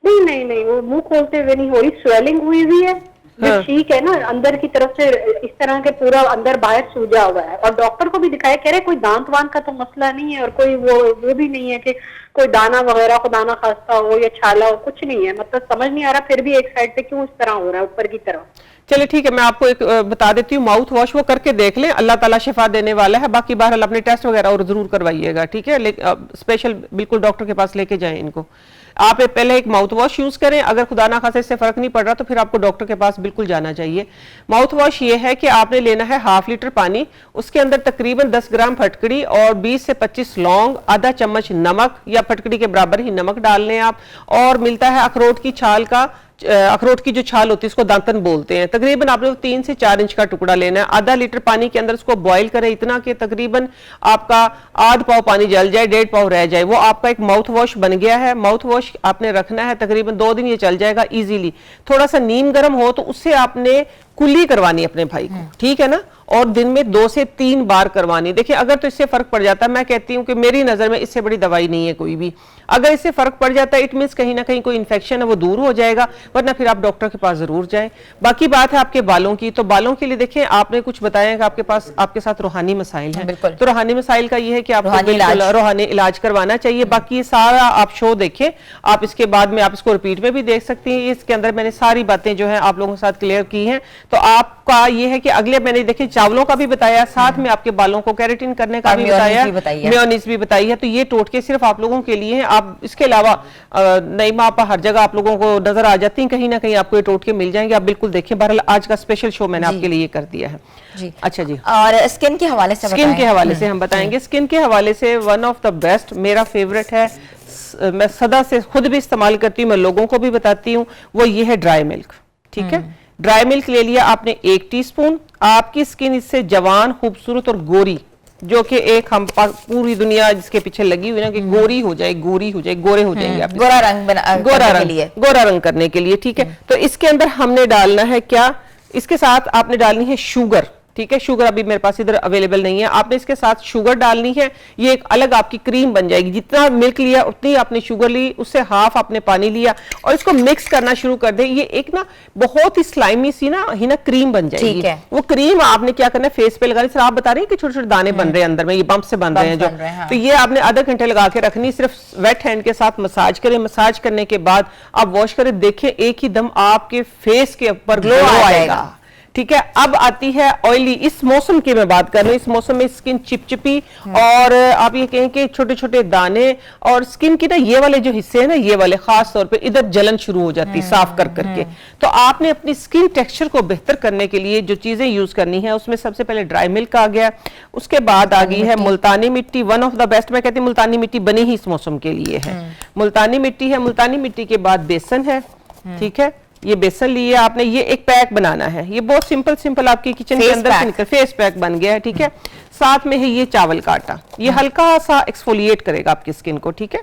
नहीं, वो मुंह खोलते हुए नहीं हो रही, स्वेलिंग हुई है, ठीक है ना, अंदर की तरफ से इस तरह के पूरा अंदर बाहर सूजा हुआ है। और डॉक्टर को भी दिखाया, कह रहे कोई दांत वांत का तो मसला नहीं है और कोई वो भी नहीं है कि कोई दाना वगैरह को दाना खास्ता हो या छाला हो, कुछ नहीं है, मतलब समझ नहीं आ रहा फिर भी एक साइड पे क्यों इस तरह हो रहा है ऊपर की तरफ। चलिए ठीक है, मैं आपको एक बता देती हूँ, माउथ वॉश वो करके देख लें, अल्लाह ताला शिफा देने वाला है। बाकी बहरहाल अपने टेस्ट वगैरह और जरूर करवाइएगा, ठीक है, स्पेशल बिल्कुल डॉक्टर के पास लेके जाएं इनको। आप पहले एक माउथ वॉश यूज करें, अगर खुदा ना खासे इससे फर्क नहीं पड़ रहा तो फिर आपको डॉक्टर के पास बिल्कुल जाना चाहिए। माउथ वॉश ये है कि आपने लेना है 1/2 लीटर पानी, उसके अंदर तकरीबन 10 ग्राम फटकड़ी और 20 से 25 लौंग, आधा चम्मच नमक या फटकड़ी के बराबर ही नमक डाल लें आप, और मिलता है अखरोट की छाल का अखरोट की जो छाल होती है उसको दांतन बोलते हैं, तकरीबन आप लोग 3 से 4 इंच का टुकड़ा लेना है। आधा लीटर पानी के अंदर उसको बॉईल करें इतना कि तकरीबन आपका आध पाव पानी जल जाए, 1.5 पाव रह जाए। वो आपका एक माउथ वॉश बन गया है। माउथ वॉश आपने रखना है तकरीबन 2 दिन, ये चल जाएगा इजीली। थोड़ा सा नीम गर्म हो तो उससे आपने कुल्ली करवानी अपने भाई को, ठीक है ना, और दिन में 2 से 3 बार करवानी। देखिए अगर तो इससे फर्क पड़ जाता है, मैं कहती हूँ कि मेरी नजर में इससे बड़ी दवाई नहीं है कोई भी। अगर इससे फर्क पड़ जाता है इट मींस कहीं ना कहीं कोई इन्फेक्शन है वो दूर हो जाएगा, वरना फिर आप डॉक्टर के पास जरूर जाएं। बाकी बात है आपके बालों की, तो बालों के लिए देखें आपने कुछ बताया कि आपके पास आपके साथ रूहानी मसाइल हैं, तो रूहानी मसाइल का ये है कि आपको रूहानी इलाज करवाना चाहिए। बाकी ये सारा आप शो देखें, आप इसके बाद में आप इसको रिपीट में भी देख सकती हैं। इसके अंदर मैंने सारी बातें जो है आप लोगों के साथ क्लियर की हैं। तो आपका ये है कि अगले मैंने देखे चावलों का भी बताया, साथ में आपके बालों को केराटिन करने का भी बताया, मेयोनीज भी बताई है। तो ये टोटके सिर्फ आप लोगों के लिए हैं। आप इसके अलावा नईमा आपा हर जगह आप लोगों को नजर आ जाती हैं, कहीं ना कहीं आपको ये टोटके मिल जाएंगे। आप बिल्कुल देखें। बहरहाल आज का स्पेशल शो मैंने आपके लिए कर दिया है जी। अच्छा जी, और स्किन के हवाले से स्किन के हवाले से हम बताएंगे। स्किन के हवाले से वन ऑफ द बेस्ट मेरा फेवरेट है, मैं सदा से खुद भी इस्तेमाल करती हूँ, मैं लोगों को भी बताती हूँ, वो ये है ड्राई मिल्क। ठीक है, ड्राई मिल्क ले लिया आपने 1 टीस्पून। आपकी स्किन इससे जवान, खूबसूरत और गोरी, जो कि एक हम पूरी दुनिया जिसके पीछे लगी हुई ना कि गोरी हो जाए, गोरी हो जाए, गोरे हो जाएंगे आप, गोरा रंग करने के लिए। ठीक है, तो इसके अंदर हमने डालना है क्या, इसके साथ आपने डालनी है शुगर। ठीक है, शुगर अभी मेरे पास इधर अवेलेबल नहीं है, आपने इसके साथ शुगर डालनी है। ये एक अलग आपकी क्रीम बन जाएगी। जितना मिल्क लिया उतनी आपने शुगर ली, उससे हाफ आपने पानी लिया और इसको मिक्स करना शुरू कर दे। ये एक ना बहुत ही स्लाइमी सी ना क्रीम बन जाएगी। वो क्रीम आपने क्या करना है, फेस पे लगानी। सर आप बता रहे हैं कि छोटे छोटे दाने बन रहे हैं अंदर में, ये बम्प से बन रहे हैं जो, तो ये आपने आधा घंटे लगा के रखनी। सिर्फ वेट हैंड के साथ मसाज करें। मसाज करने के बाद आप वॉश करें, देखें एक ही दम आपके फेस के ऊपर ग्लो आएगा। ठीक है, अब आती है ऑयली। इस मौसम की मैं बात कर रही हूँ, इस मौसम में स्किन चिपचिपी और आप ये कहें कि छोटे छोटे दाने और स्किन की ना ये वाले जो हिस्से हैं ना, ये वाले खास तौर पे इधर जलन शुरू हो जाती है साफ कर करके। तो आपने अपनी स्किन टेक्सचर को बेहतर करने के लिए जो चीजें यूज करनी है, उसमें सबसे पहले ड्राई मिल्क आ गया, उसके बाद आ गई है मुल्तानी मिट्टी। वन ऑफ द बेस्ट, मैं कहती हूँ मुल्तानी मिट्टी बनी ही इस मौसम के लिए है। मुल्तानी मिट्टी है, मुल्तानी मिट्टी के बाद बेसन है। ठीक है, ये बेसन लिए आपने, ये एक पैक बनाना है। ये बहुत सिंपल आपकी किचन के अंदर से निकल फेस पैक बन गया है। ठीक है, साथ में है ये चावल का आटा, ये हल्का सा एक्सफोलिएट करेगा आपकी स्किन को। ठीक है,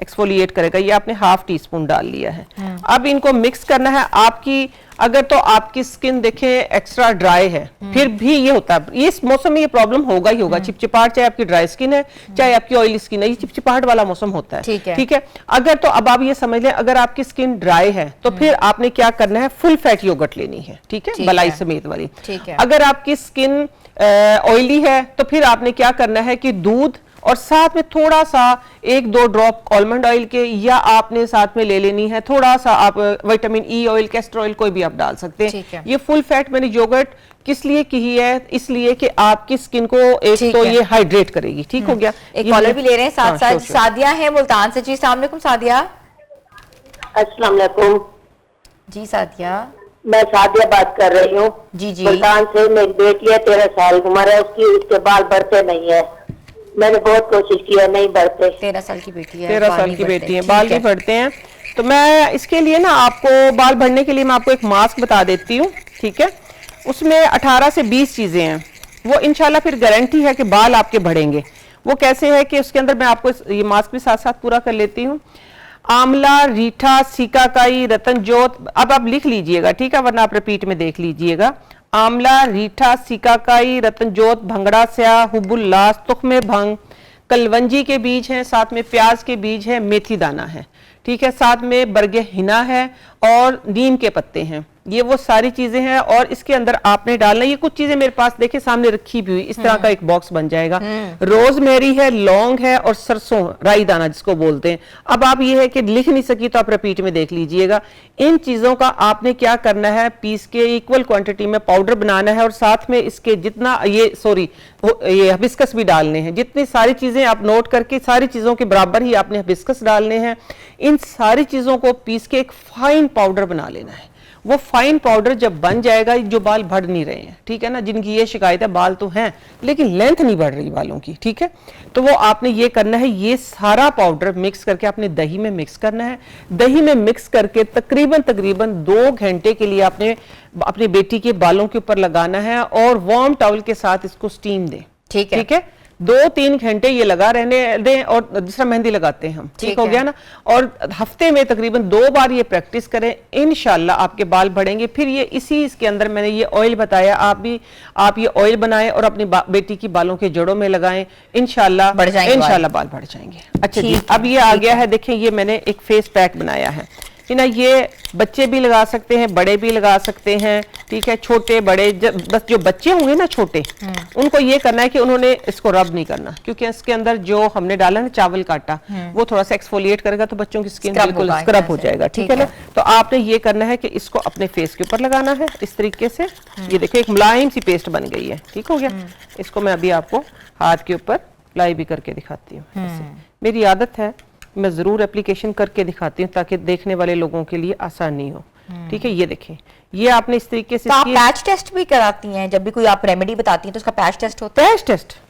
एक्सफोलिएट करेगा। ये आपने ½ टीस्पून डाल लिया है। अब इनको मिक्स करना है। आपकी अगर तो आपकी स्किन देखे एक्स्ट्रा ड्राई है, फिर भी ये होता है, ये इस मौसम में ये प्रॉब्लम होगा ही होगा, चिपचिपाहट, चाहे आपकी ड्राई स्किन है चाहे आपकी ऑयली स्किन है, ये चिपचिपाहट वाला मौसम होता है। ठीक है, अगर तो अब आप ये समझ लें, अगर आपकी स्किन ड्राई है तो फिर आपने क्या करना है, फुल फैट योगर्ट लेनी है। ठीक है, मलाई समेत वाली। अगर आपकी स्किन ऑयली है तो फिर आपने क्या करना है कि दूध और साथ में थोड़ा सा 1-2 ड्रॉप आलमंड ऑयल के, या आपने साथ में ले लेनी है थोड़ा सा आप vitamin E oil, castor oil कोई भी आप डाल सकते हैं। ये फुल फैट मैंने योगर्ट किस लिए की है, इसलिए कि आपकी स्किन को एक तो ये हाइड्रेट करेगी। ठीक हो गया। एक कॉलर भी ले रहे हैं साथ साथ, सादिया है मुल्तान से। जी अस्सलाम वालेकुम सादिया। अस्सलाम वालेकुम जी सादिया, मैं सादिया बात कर रही हूँ जी। मुल्तान से। मेरी बेटी है, 13 साल की उम्र है उसकी, उसके बाल बढ़ते नहीं है। मैंने बहुत कोशिश की है, नहीं बढ़ते। 13 साल की बेटी है, 13 साल की बेटी है, बाल भी बढ़ते हैं। तो मैं इसके लिए ना आपको बाल बढ़ने के लिए मैं आपको एक मास्क बता देती हूँ। ठीक है, उसमें 18 से 20 चीजें हैं, वो इंशाल्लाह फिर गारंटी है कि बाल आपके बढ़ेंगे। वो कैसे है कि उसके अंदर मैं आपको ये मास्क भी साथ साथ पूरा कर लेती हूँ। आंवला, रीठा, सीकाकाई, रतन जोत, अब आप लिख लीजिएगा, ठीक है, वरना आप रिपीट में देख लीजिएगा। आंवला, रीठा, सीकाकाई, रतन जोत, भंगड़ा स्याह, हुबुल्लास, तुख्मे भंग, कलवंजी के बीज हैं, साथ में प्याज के बीज है, मेथी दाना है। ठीक है, साथ में बरगे हिना है और नीम के पत्ते हैं। ये वो सारी चीजें हैं और इसके अंदर आपने डालना, ये कुछ चीजें मेरे पास देखिए सामने रखी भी हुई, इस तरह का एक बॉक्स बन जाएगा। रोजमेरी है, लौंग है और सरसों, राई दाना जिसको बोलते हैं। अब आप ये है कि लिख नहीं सकी तो आप रिपीट में देख लीजिएगा। इन चीजों का आपने क्या करना है, पीस के इक्वल क्वांटिटी में पाउडर बनाना है और साथ में इसके जितना ये हिबिस्कस भी डालने हैं। जितनी सारी चीजें आप नोट करके सारी चीजों के बराबर ही आपने हिबिस्कस डालने हैं। इन सारी चीजों को पीस के एक फाइन पाउडर बना लेना है। वो फाइन पाउडर जब बन जाएगा, जो बाल बढ़ नहीं रहे हैं, ठीक है ना, जिनकी ये शिकायत है बाल तो हैं लेकिन लेंथ नहीं बढ़ रही बालों की, ठीक है, तो वो आपने ये करना है, ये सारा पाउडर मिक्स करके आपने दही में मिक्स करना है। दही में मिक्स करके तकरीबन 2 घंटे के लिए आपने अपनी बेटी के बालों के ऊपर लगाना है और वार्म टॉवल के साथ इसको स्टीम दें। ठीक है, ठीक है, 2-3 घंटे ये लगा रहने दें और दूसरा मेहंदी लगाते हैं हम, ठीक हो गया ना। और हफ्ते में तकरीबन 2 बार ये प्रैक्टिस करें, इंशाल्लाह आपके बाल बढ़ेंगे। फिर ये इसके अंदर मैंने ये ऑयल बताया, आप ये ऑयल बनाएं और अपनी बेटी की बालों के जड़ों में लगाएं, इंशाल्लाह बढ़ जाएंगे, इंशाल्लाह बाल बढ़ जाएंगे। अच्छा जी, अब ये आ गया है, देखें ये मैंने एक फेस पैक बनाया है ना, ये बच्चे भी लगा सकते हैं, बड़े भी लगा सकते हैं, ठीक है, छोटे बड़े, बस जो बच्चे होंगे ना छोटे, उनको ये करना है कि उन्होंने इसको रब नहीं करना, क्योंकि इसके अंदर जो हमने डाला ना चावल का आटा, वो थोड़ा सा एक्सफोलिएट करेगा तो बच्चों की स्किन बिल्कुल स्क्रब हो जाएगा, ठीक है ना। तो आपने ये करना है कि इसको अपने फेस के ऊपर लगाना है इस तरीके से। ये देखो एक मुलायम सी पेस्ट बन गई है, ठीक हो गया। इसको मैं अभी आपको हाथ के ऊपर अप्लाई भी करके दिखाती हूँ। मेरी आदत है मैं जरूर एप्लीकेशन करके दिखाती हूँ ताकि देखने वाले लोगों के लिए आसानी हो, ठीक है। ये देखें, ये आपने इस तरीके से, तो आप पैच टेस्ट भी कराती हैं जब भी कोई आप रेमेडी बताती हैं तो उसका पैच टेस्ट होता है?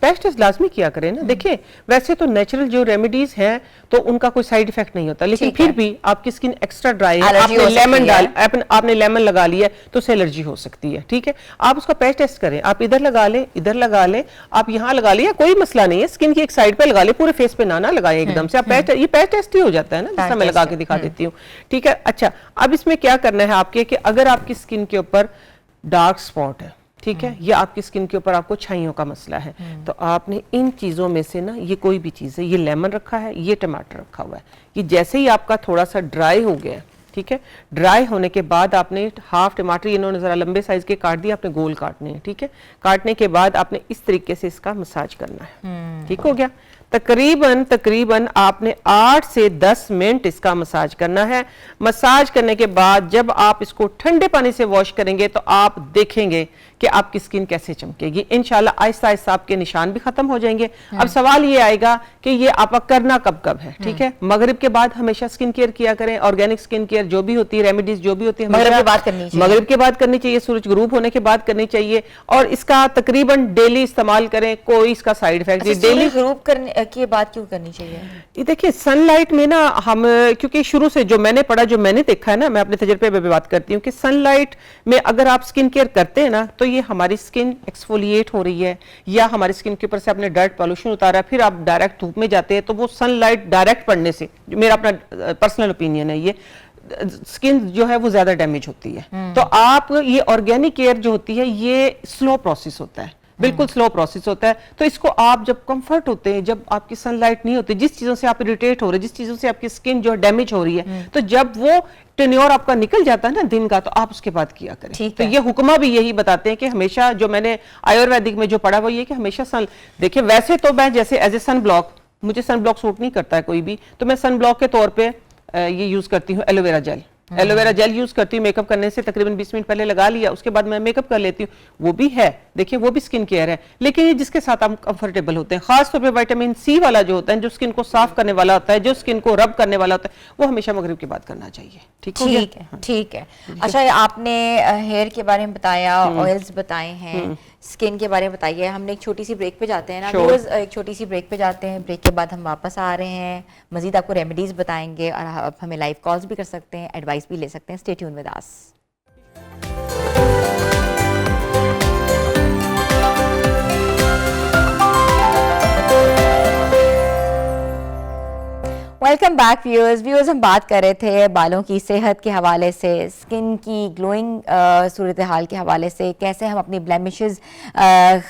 पैच टेस्ट लाजमी किया करें ना। देखिए वैसे तो नेचुरल जो रेमेडीज हैं तो उनका कोई साइड इफेक्ट नहीं होता, लेकिन फिर भी आपकी स्किन एक्स्ट्रा ड्राई है, आपने लेमन लगा लिया तो उससे एलर्जी हो सकती है, ठीक है। आप उसका पैच टेस्ट करें, आप इधर लगा लें, इधर लगा लें, आप यहाँ लगा लें, कोई मसला नहीं है, स्किन की एक साइड पे लगा ले, पूरे फेस पे ना लगाए एकदम से। आप ये पैच टेस्ट ही हो जाता है ना, जिसका मैं लगा के दिखा देती हूँ, ठीक है। अच्छा, अब इसमें क्या करना है आपके कि अगर आपकी स्किन के ऊपर डार्क स्पॉट है, ठीक है, या आपकी स्किन के ऊपर आपको छाइयों का मसला है, तो आपने इन चीजों में से ना, ये कोई भी चीज है, ये लेमन रखा है, ये टमाटर रखा हुआ है, ये जैसे ही आपका थोड़ा सा ड्राई हो गया, ठीक है, ड्राई होने के बाद आपने हाफ टमाटर, इन्होंने जरा लंबे साइज के काट दिए, आपने गोल काटने हैं, ठीक है। काटने के बाद आपने इस तरीके से इसका मसाज करना है, ठीक हो गया। तकरीबन आपने 8 से 10 मिनट इसका मसाज करना है। मसाज करने के बाद जब आप इसको ठंडे पानी से वॉश करेंगे तो आप देखेंगे कि आपकी स्किन कैसे चमकेगी। इंशाल्लाह आहिस्ता आहिस्ता आपके निशान भी खत्म हो जाएंगे। अब सवाल ये आएगा कि ये आप करना कब है, ठीक है। मगरिब के बाद हमेशा स्किन केयर किया करें, ऑर्गेनिक स्किन केयर जो भी होती है, रेमेडीज जो भी होती है, मगरिब के बाद करनी चाहिए, सूरज गुरूब होने के बाद करनी चाहिए, और इसका तकरीबन डेली इस्तेमाल करें, कोई इसका साइड इफेक्ट नहीं। डेली गुरूब करने के बाद क्यों करनी चाहिए? ये देखिए सनलाइट में ना हम, क्योंकि शुरू से जो मैंने पढ़ा, जो मैंने देखा है ना, मैं अपने तजर्बे पे भी बात करती हूँ कि सनलाइट में अगर आप स्किन केयर करते हैं ना, तो ये हमारी स्किन एक्सफोलिएट हो रही है, या हमारी स्किन के ऊपर से आपने डर्ट पॉल्यूशन उतारा, फिर आप डायरेक्ट धूप में जाते हैं, तो वो सनलाइट डायरेक्ट पड़ने से, मेरा अपना पर्सनल ओपिनियन है, ये स्किन जो है वो ज्यादा डैमेज होती है। तो आप ये ऑर्गेनिक केयर जो होती है ये स्लो प्रोसेस होता है, बिल्कुल स्लो प्रोसेस होता है। तो इसको आप जब कंफर्ट होते हैं, जब आपकी सनलाइट नहीं होती, जिस चीजों से आप इरिटेट हो रहे हैं, जिस चीजों से आपकी स्किन जो डैमेज हो रही है, तो जब वो टेन्योर आपका निकल जाता है ना दिन का, तो आप उसके बाद किया करें। तो ये हुक्मा भी यही बताते हैं कि हमेशा, जो मैंने आयुर्वेदिक में जो पढ़ा वो ये कि हमेशा देखिए वैसे तो मैं जैसे एज ए सन ब्लॉक, मुझे सन ब्लॉक सूट नहीं करता है कोई भी, तो मैं सन ब्लॉक के तौर पे ये यूज करती हूँ aloe vera gel. Aloe vera gel use करती हूँ, मेकअप करने से तकरीबन 20 मिनट पहले लगा लिया, उसके बाद मैं मेकअप कर लेती हूँ, वो भी है, देखिए वो भी स्किन केयर है, लेकिन ये जिसके साथ आप कंफर्टेबल होते हैं। खासतौर पे विटामिन सी वाला जो होता है, जो स्किन को साफ करने वाला होता है, जो स्किन को रब करने वाला होता है, वो हमेशा मगरिब के बाद करना चाहिए, ठीक है। ठीक है। अच्छा, आपने हेयर के बारे में बताया, ऑयल्स बताए हैं, स्किन के बारे में बताइए। हमने एक छोटी सी ब्रेक पे जाते हैं ना, रोज एक छोटी सी ब्रेक पे जाते हैं, ब्रेक के बाद हम वापस आ रहे हैं, मजीद आपको रेमेडीज बताएंगे और आप हमें लाइव कॉल्स भी कर सकते हैं, एडवाइस भी ले सकते हैं। Stay tune with us. Welcome back viewers. हम बात कर रहे थे बालों की सेहत के हवाले से, स्किन की ग्लोइंग सूरत हाल के हवाले से, कैसे हम अपनी ब्लेमिशेस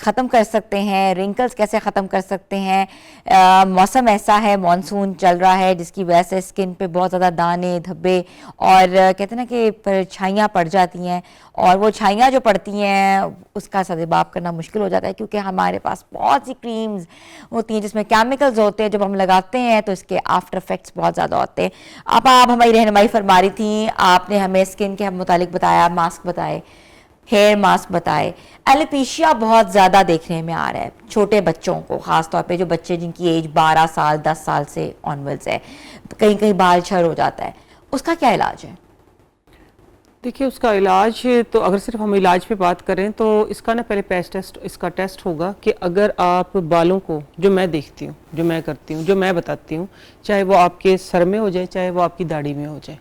ख़त्म कर सकते हैं, रिंकल्स कैसे ख़त्म कर सकते हैं। मौसम ऐसा है, मानसून चल रहा है, जिसकी वजह से स्किन पे बहुत ज़्यादा दाने धब्बे और कहते हैं ना कि परछाइयाँ पड़ जाती हैं, और वो छाइयाँ जो पड़ती हैं उसका सदबाब करना मुश्किल हो जाता है, क्योंकि हमारे पास बहुत सी क्रीम्स होती हैं जिसमें केमिकल्स होते हैं, जब हम लगाते हैं तो इसके आफ्टर इफेक्ट्स बहुत ज़्यादा होते हैं। आप हमारी रहनुमाई फरमा रही थी, आपने हमें स्किन के मुतालिक बताया, मास्क बताए, हेयर मास्क बताए। एलोपेशिया बहुत ज़्यादा देखने में आ रहा है छोटे बच्चों को, ख़ास तौर पे जो बच्चे जिनकी एज 12 साल 10 साल से ऑनवर्ड्स है, कहीं कहीं बाल छर हो जाता है, उसका क्या इलाज है? देखिए उसका इलाज, तो अगर सिर्फ हम इलाज पे बात करें तो इसका ना पहले पैच टेस्ट, इसका टेस्ट होगा कि अगर आप बालों को, जो मैं देखती हूँ, जो मैं करती हूँ, जो मैं बताती हूँ, चाहे वो आपके सर में हो जाए, चाहे वो आपकी दाढ़ी में हो जाए,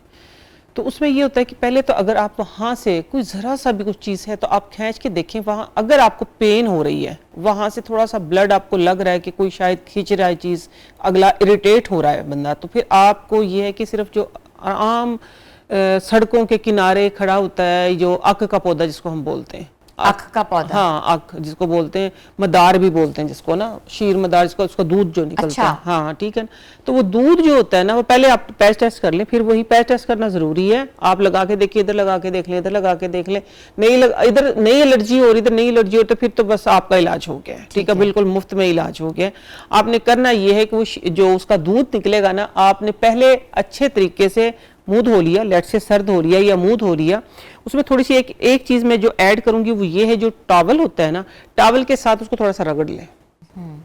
तो उसमें ये होता है कि पहले तो अगर आप वहाँ से कोई ज़रा सा भी कुछ चीज़ है तो आप खींच के देखें वहाँ, अगर आपको पेन हो रही है, वहाँ से थोड़ा सा ब्लड आपको लग रहा है कि कोई शायद खींच रहा है चीज़, अगला इरिटेट हो रहा है बंदा, तो फिर आपको ये है कि सिर्फ जो आम सड़कों के किनारे खड़ा होता है जो अक का पौधा जिसको हम बोलते हैं, अख का पौधा, हाँ अक जिसको बोलते हैं, मदार भी बोलते हैं जिसको ना, शीर मदार जिसको, उसका दूध जो निकलता अच्छा। है, हाँ हाँ ठीक है ना। तो वो दूध जो होता है ना, वो पहले आप पैच टेस्ट कर लें, फिर वही पैच टेस्ट करना जरूरी है। आप लगा के देखिए, इधर लगा के देख लें, इधर लगा के देख लें, इधर नई एलर्जी हो रही, इधर नई एलर्जी हो, तो फिर तो बस आपका इलाज हो गया, ठीक है, बिल्कुल मुफ्त में इलाज हो गया। आपने करना ये है कि वो जो उसका दूध निकलेगा ना, आपने पहले अच्छे तरीके से मुंह धो लिया, लेट से सर धो लिया या मुंह धो लिया, उसमें थोड़ी सी एक चीज मैं जो ऐड करूंगी वो ये है, जो टॉवल होता है ना, टॉवल के साथ उसको थोड़ा सा रगड़ लें,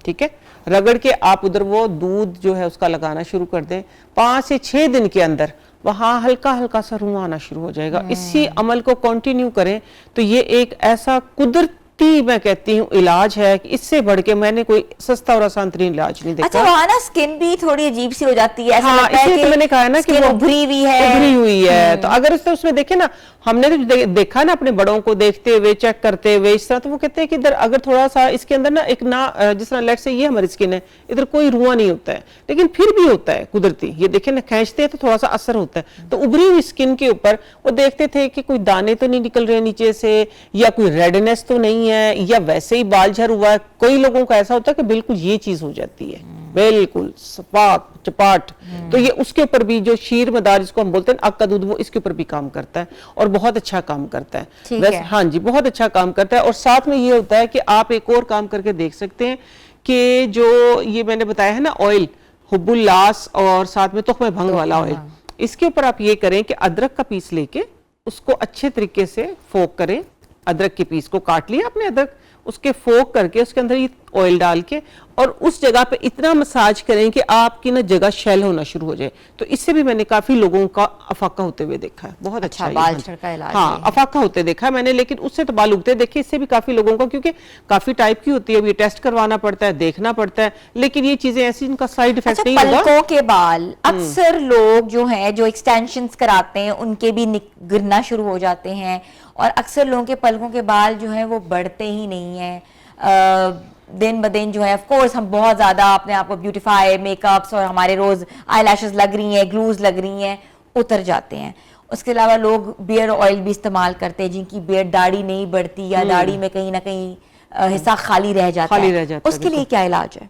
ठीक है, रगड़ के आप उधर वो दूध जो है उसका लगाना शुरू कर दें। 5 से 6 दिन के अंदर वहां हल्का हल्का सा रुआं आना शुरू हो जाएगा। इसी अमल को कंटिन्यू करें तो ये एक ऐसा कुदरती, मैं कहती हूँ, इलाज है कि इससे बढ़ के मैंने कोई सस्ता और आसान तरीन इलाज नहीं देखा। अच्छा, वहाँ ना स्किन भी थोड़ी अजीब सी हो जाती है, ऐसा हाँ, लगता है इसलिए कि तो मैंने कहा ना कि स्किन वो उभरी हुई है, उभरी हुई है। तो अगर उसमें देखे ना, हमने तो देखा ना अपने बड़ों को देखते हुए, चेक करते हुए इस तरह, तो वो कहते हैं कि इधर अगर थोड़ा सा इसके अंदर ना एक ना, जिस तरह लेट से ये हमारी स्किन है, इधर कोई रुआं नहीं होता है, लेकिन फिर भी होता है कुदरती, ये देखे ना, खींचते हैं तो थोड़ा सा असर होता है। तो उभरी हुई स्किन के ऊपर वो देखते थे कि कोई दाने तो नहीं निकल रहे नीचे से, या कोई रेडनेस तो नहीं है, या वैसे ही बाल झड़ हुआ है। कई लोगों का ऐसा होता है कि बिल्कुल ये चीज हो जाती है, बिल्कुल सपाट चपाट। तो ये उसके ऊपर भी जो शीर मदार जिसको हम बोलते हैं अक का दूध, वो इसके ऊपर भी काम करता है और बहुत अच्छा काम करता है। ठीक है। हाँ जी, बहुत अच्छा काम करता है। और साथ में ये होता है कि आप एक और काम करके देख सकते हैं कि जो ये मैंने बताया है ना ऑयल, हुब्बुल्लास और साथ में तुख्मे भंग वाला ऑयल, इसके ऊपर आप ये करें कि अदरक का पीस लेके उसको अच्छे तरीके से फोक करें। अदरक के पीस को काट लिया आपने, अदरक उसके फोक करके उसके अंदर ये ऑयल डाल के और उस जगह पे इतना मसाज करें कि आपकी ना जगह शेल होना शुरू हो जाए। तो इससे भी मैंने काफी लोगों का अफाका होते हुए देखा है। बहुत अच्छा बाल झड़ का इलाज हाँ, अफाका होते देखा है मैंने, लेकिन उससे तो बाल उगते देखिए, इससे भी काफी लोगों का, क्योंकि काफी टाइप की होती है, ये टेस्ट करवाना पड़ता है, देखना पड़ता है, लेकिन ये चीजें ऐसी इनका साइड इफेक्ट नहीं होगा। पलकों के बाल अक्सर लोग जो हैं जो एक्सटेंशंस कराते हैं उनके भी गिरना शुरू हो जाते हैं, और अक्सर लोगों के पलकों के बाल जो हैं वो बढ़ते ही नहीं हैं। दिन ब दिन जो है, ऑफ कोर्स हम बहुत ज्यादा अपने आप को ब्यूटीफाई, मेकअप्स और हमारे रोज आईलैशेस लग रही हैं, ग्लूज लग रही हैं, उतर जाते हैं। उसके अलावा लोग बियर्ड ऑयल भी इस्तेमाल करते हैं जिनकी बियर्ड, दाढ़ी नहीं बढ़ती या दाढ़ी में कहीं ना कहीं हिस्सा खाली रह जाता है, उसके लिए क्या इलाज है?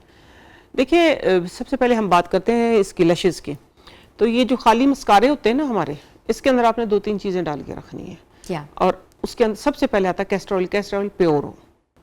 देखिए, सबसे पहले हम बात करते हैं इसकी लशेस की। तो ये जो खाली मस्कारे होते हैं ना हमारे, इसके अंदर आपने 2-3 चीजें डाल के रखनी है। क्या? और उसके अंदर सबसे पहले आता है castor oil. Castor oil pure हो,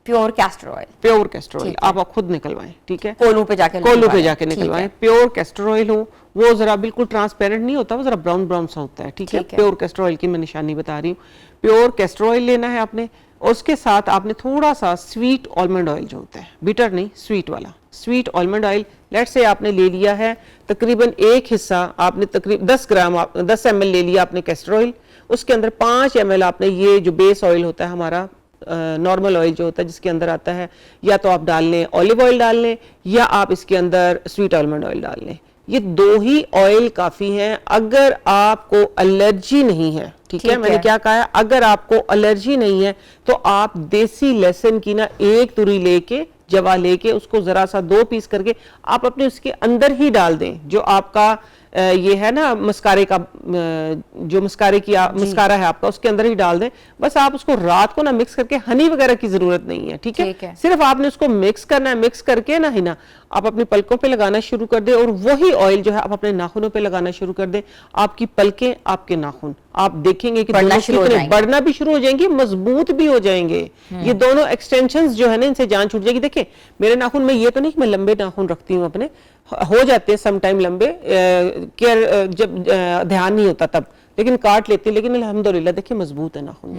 pure castor oil, pure castor oil आप खुद निकलवाएं, ठीक है, कोल्हू पे जाके निकलवाएं। प्योर कैस्टर ऑयल हो, वो जरा बिल्कुल ट्रांसपेरेंट नहीं होता, वो जरा ब्राउन ब्राउन सा होता है, ठीक है। प्योर कैस्टर ऑयल की मैं निशानी बता रही हूँ। प्योर कैस्टर ऑयल लेना है आपने, और उसके साथ आपने थोड़ा सा स्वीट आलमंड ऑयल जो होता है, बिटर नहीं, स्वीट वाला स्वीट आलमंड ऑयल, लेट से आपने ले लिया है तकरीबन एक हिस्सा, आपने तकरीबन 10 ग्राम 10 ml ले लिया आपने कैस्टर ऑयल। उसके अंदर 5 ml आपने ये जो बेस ऑयल होता है हमारा, नॉर्मल ऑयल जो होता है जिसके अंदर आता है, या तो आप डाल लें ऑलिव ऑयल डाल लें, या आप इसके अंदर स्वीट आलमंड ऑयल डाल लें। ये 2 ही ऑयल काफी हैं। अगर आपको एलर्जी नहीं है, ठीक है, मैंने क्या कहा है, अगर आपको एलर्जी नहीं है तो आप देसी लहसुन की ना 1 तुरी लेके, जवा लेके, उसको जरा सा 2 पीस करके आप अपने उसके अंदर ही डाल दें। जो आपका ये है ना मस्कारे का, जो मस्कारा है आपका, उसके अंदर ही डाल दें। बस आप उसको रात को ना मिक्स करके, हनी वगैरह की जरूरत नहीं है, ठीक है, सिर्फ आपने उसको मिक्स करना है। मिक्स करके ना ही ना आप अपनी पलकों पे लगाना शुरू कर दें, और वही ऑयल जो है आप अपने नाखूनों पे लगाना शुरू कर दें। आपकी पलकें, आपके नाखून, आप देखेंगे कि बढ़ना भी शुरू हो जाएंगे, मजबूत भी हो जाएंगे। ये दोनों एक्सटेंशंस जो है ना, इनसे जान छूट जाएगी। देखिए मेरे नाखून में ये तो नहीं कि मैं लंबे नाखून रखती हूँ अपने, हो जाते हैं सम टाइम लंबे, केयर जब ध्यान नहीं होता तब, लेकिन काट लेते, लेकिन अल्हम्दुलिल्लाह देखिए मजबूत है नाखून।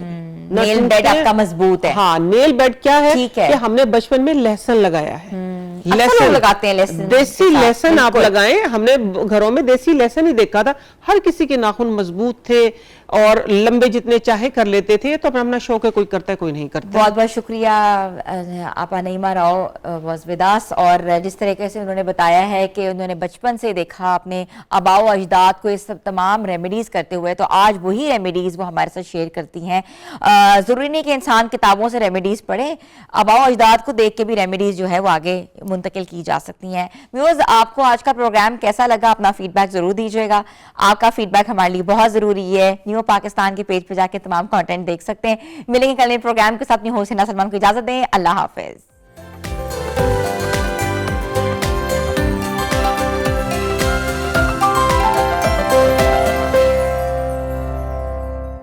नेल बेड आपका मजबूत है। हाँ, नेल बेड क्या है कि हमने बचपन में लहसुन लगाया है, लहसुन लगाते हैं, लहसुन, देसी लहसुन आप लगाएं। हमने घरों में देसी लहसुन ही देखा था, हर किसी के नाखून मजबूत थे और लंबे जितने चाहे कर लेते थे। तो अपना अपना शौक है, कोई करता है कोई नहीं करता। बहुत बहुत शुक्रिया आपा नईमा राव वाज विद अस। और जिस तरीके से उन्होंने बताया है कि उन्होंने बचपन से देखा अपने आबाओ अजदाद को ये सब तमाम रेमेडीज़ करते हुए, तो आज वही रेमेडीज़ वो हमारे साथ शेयर करती हैं। ज़रूरी नहीं कि इंसान किताबों से रेमेडीज़ पढ़े, आबाओ अजदाद को देख के भी रेमेडीज़ जो है वो आगे मुंतकिल की जा सकती हैं। व्यूअर्स, आपको आज का प्रोग्राम कैसा लगा? अपना फीडबैक ज़रूर दीजिएगा। आपका फीडबैक हमारे लिए बहुत ज़रूरी है। न्यू पाकिस्तान के पेज पे जाके तमाम कंटेंट देख सकते हैं। मिलेंगे कल नए प्रोग्राम के साथ। अपनी होस्ट हिना सलमान को इजाज़त दें। अल्लाह हाफिज़।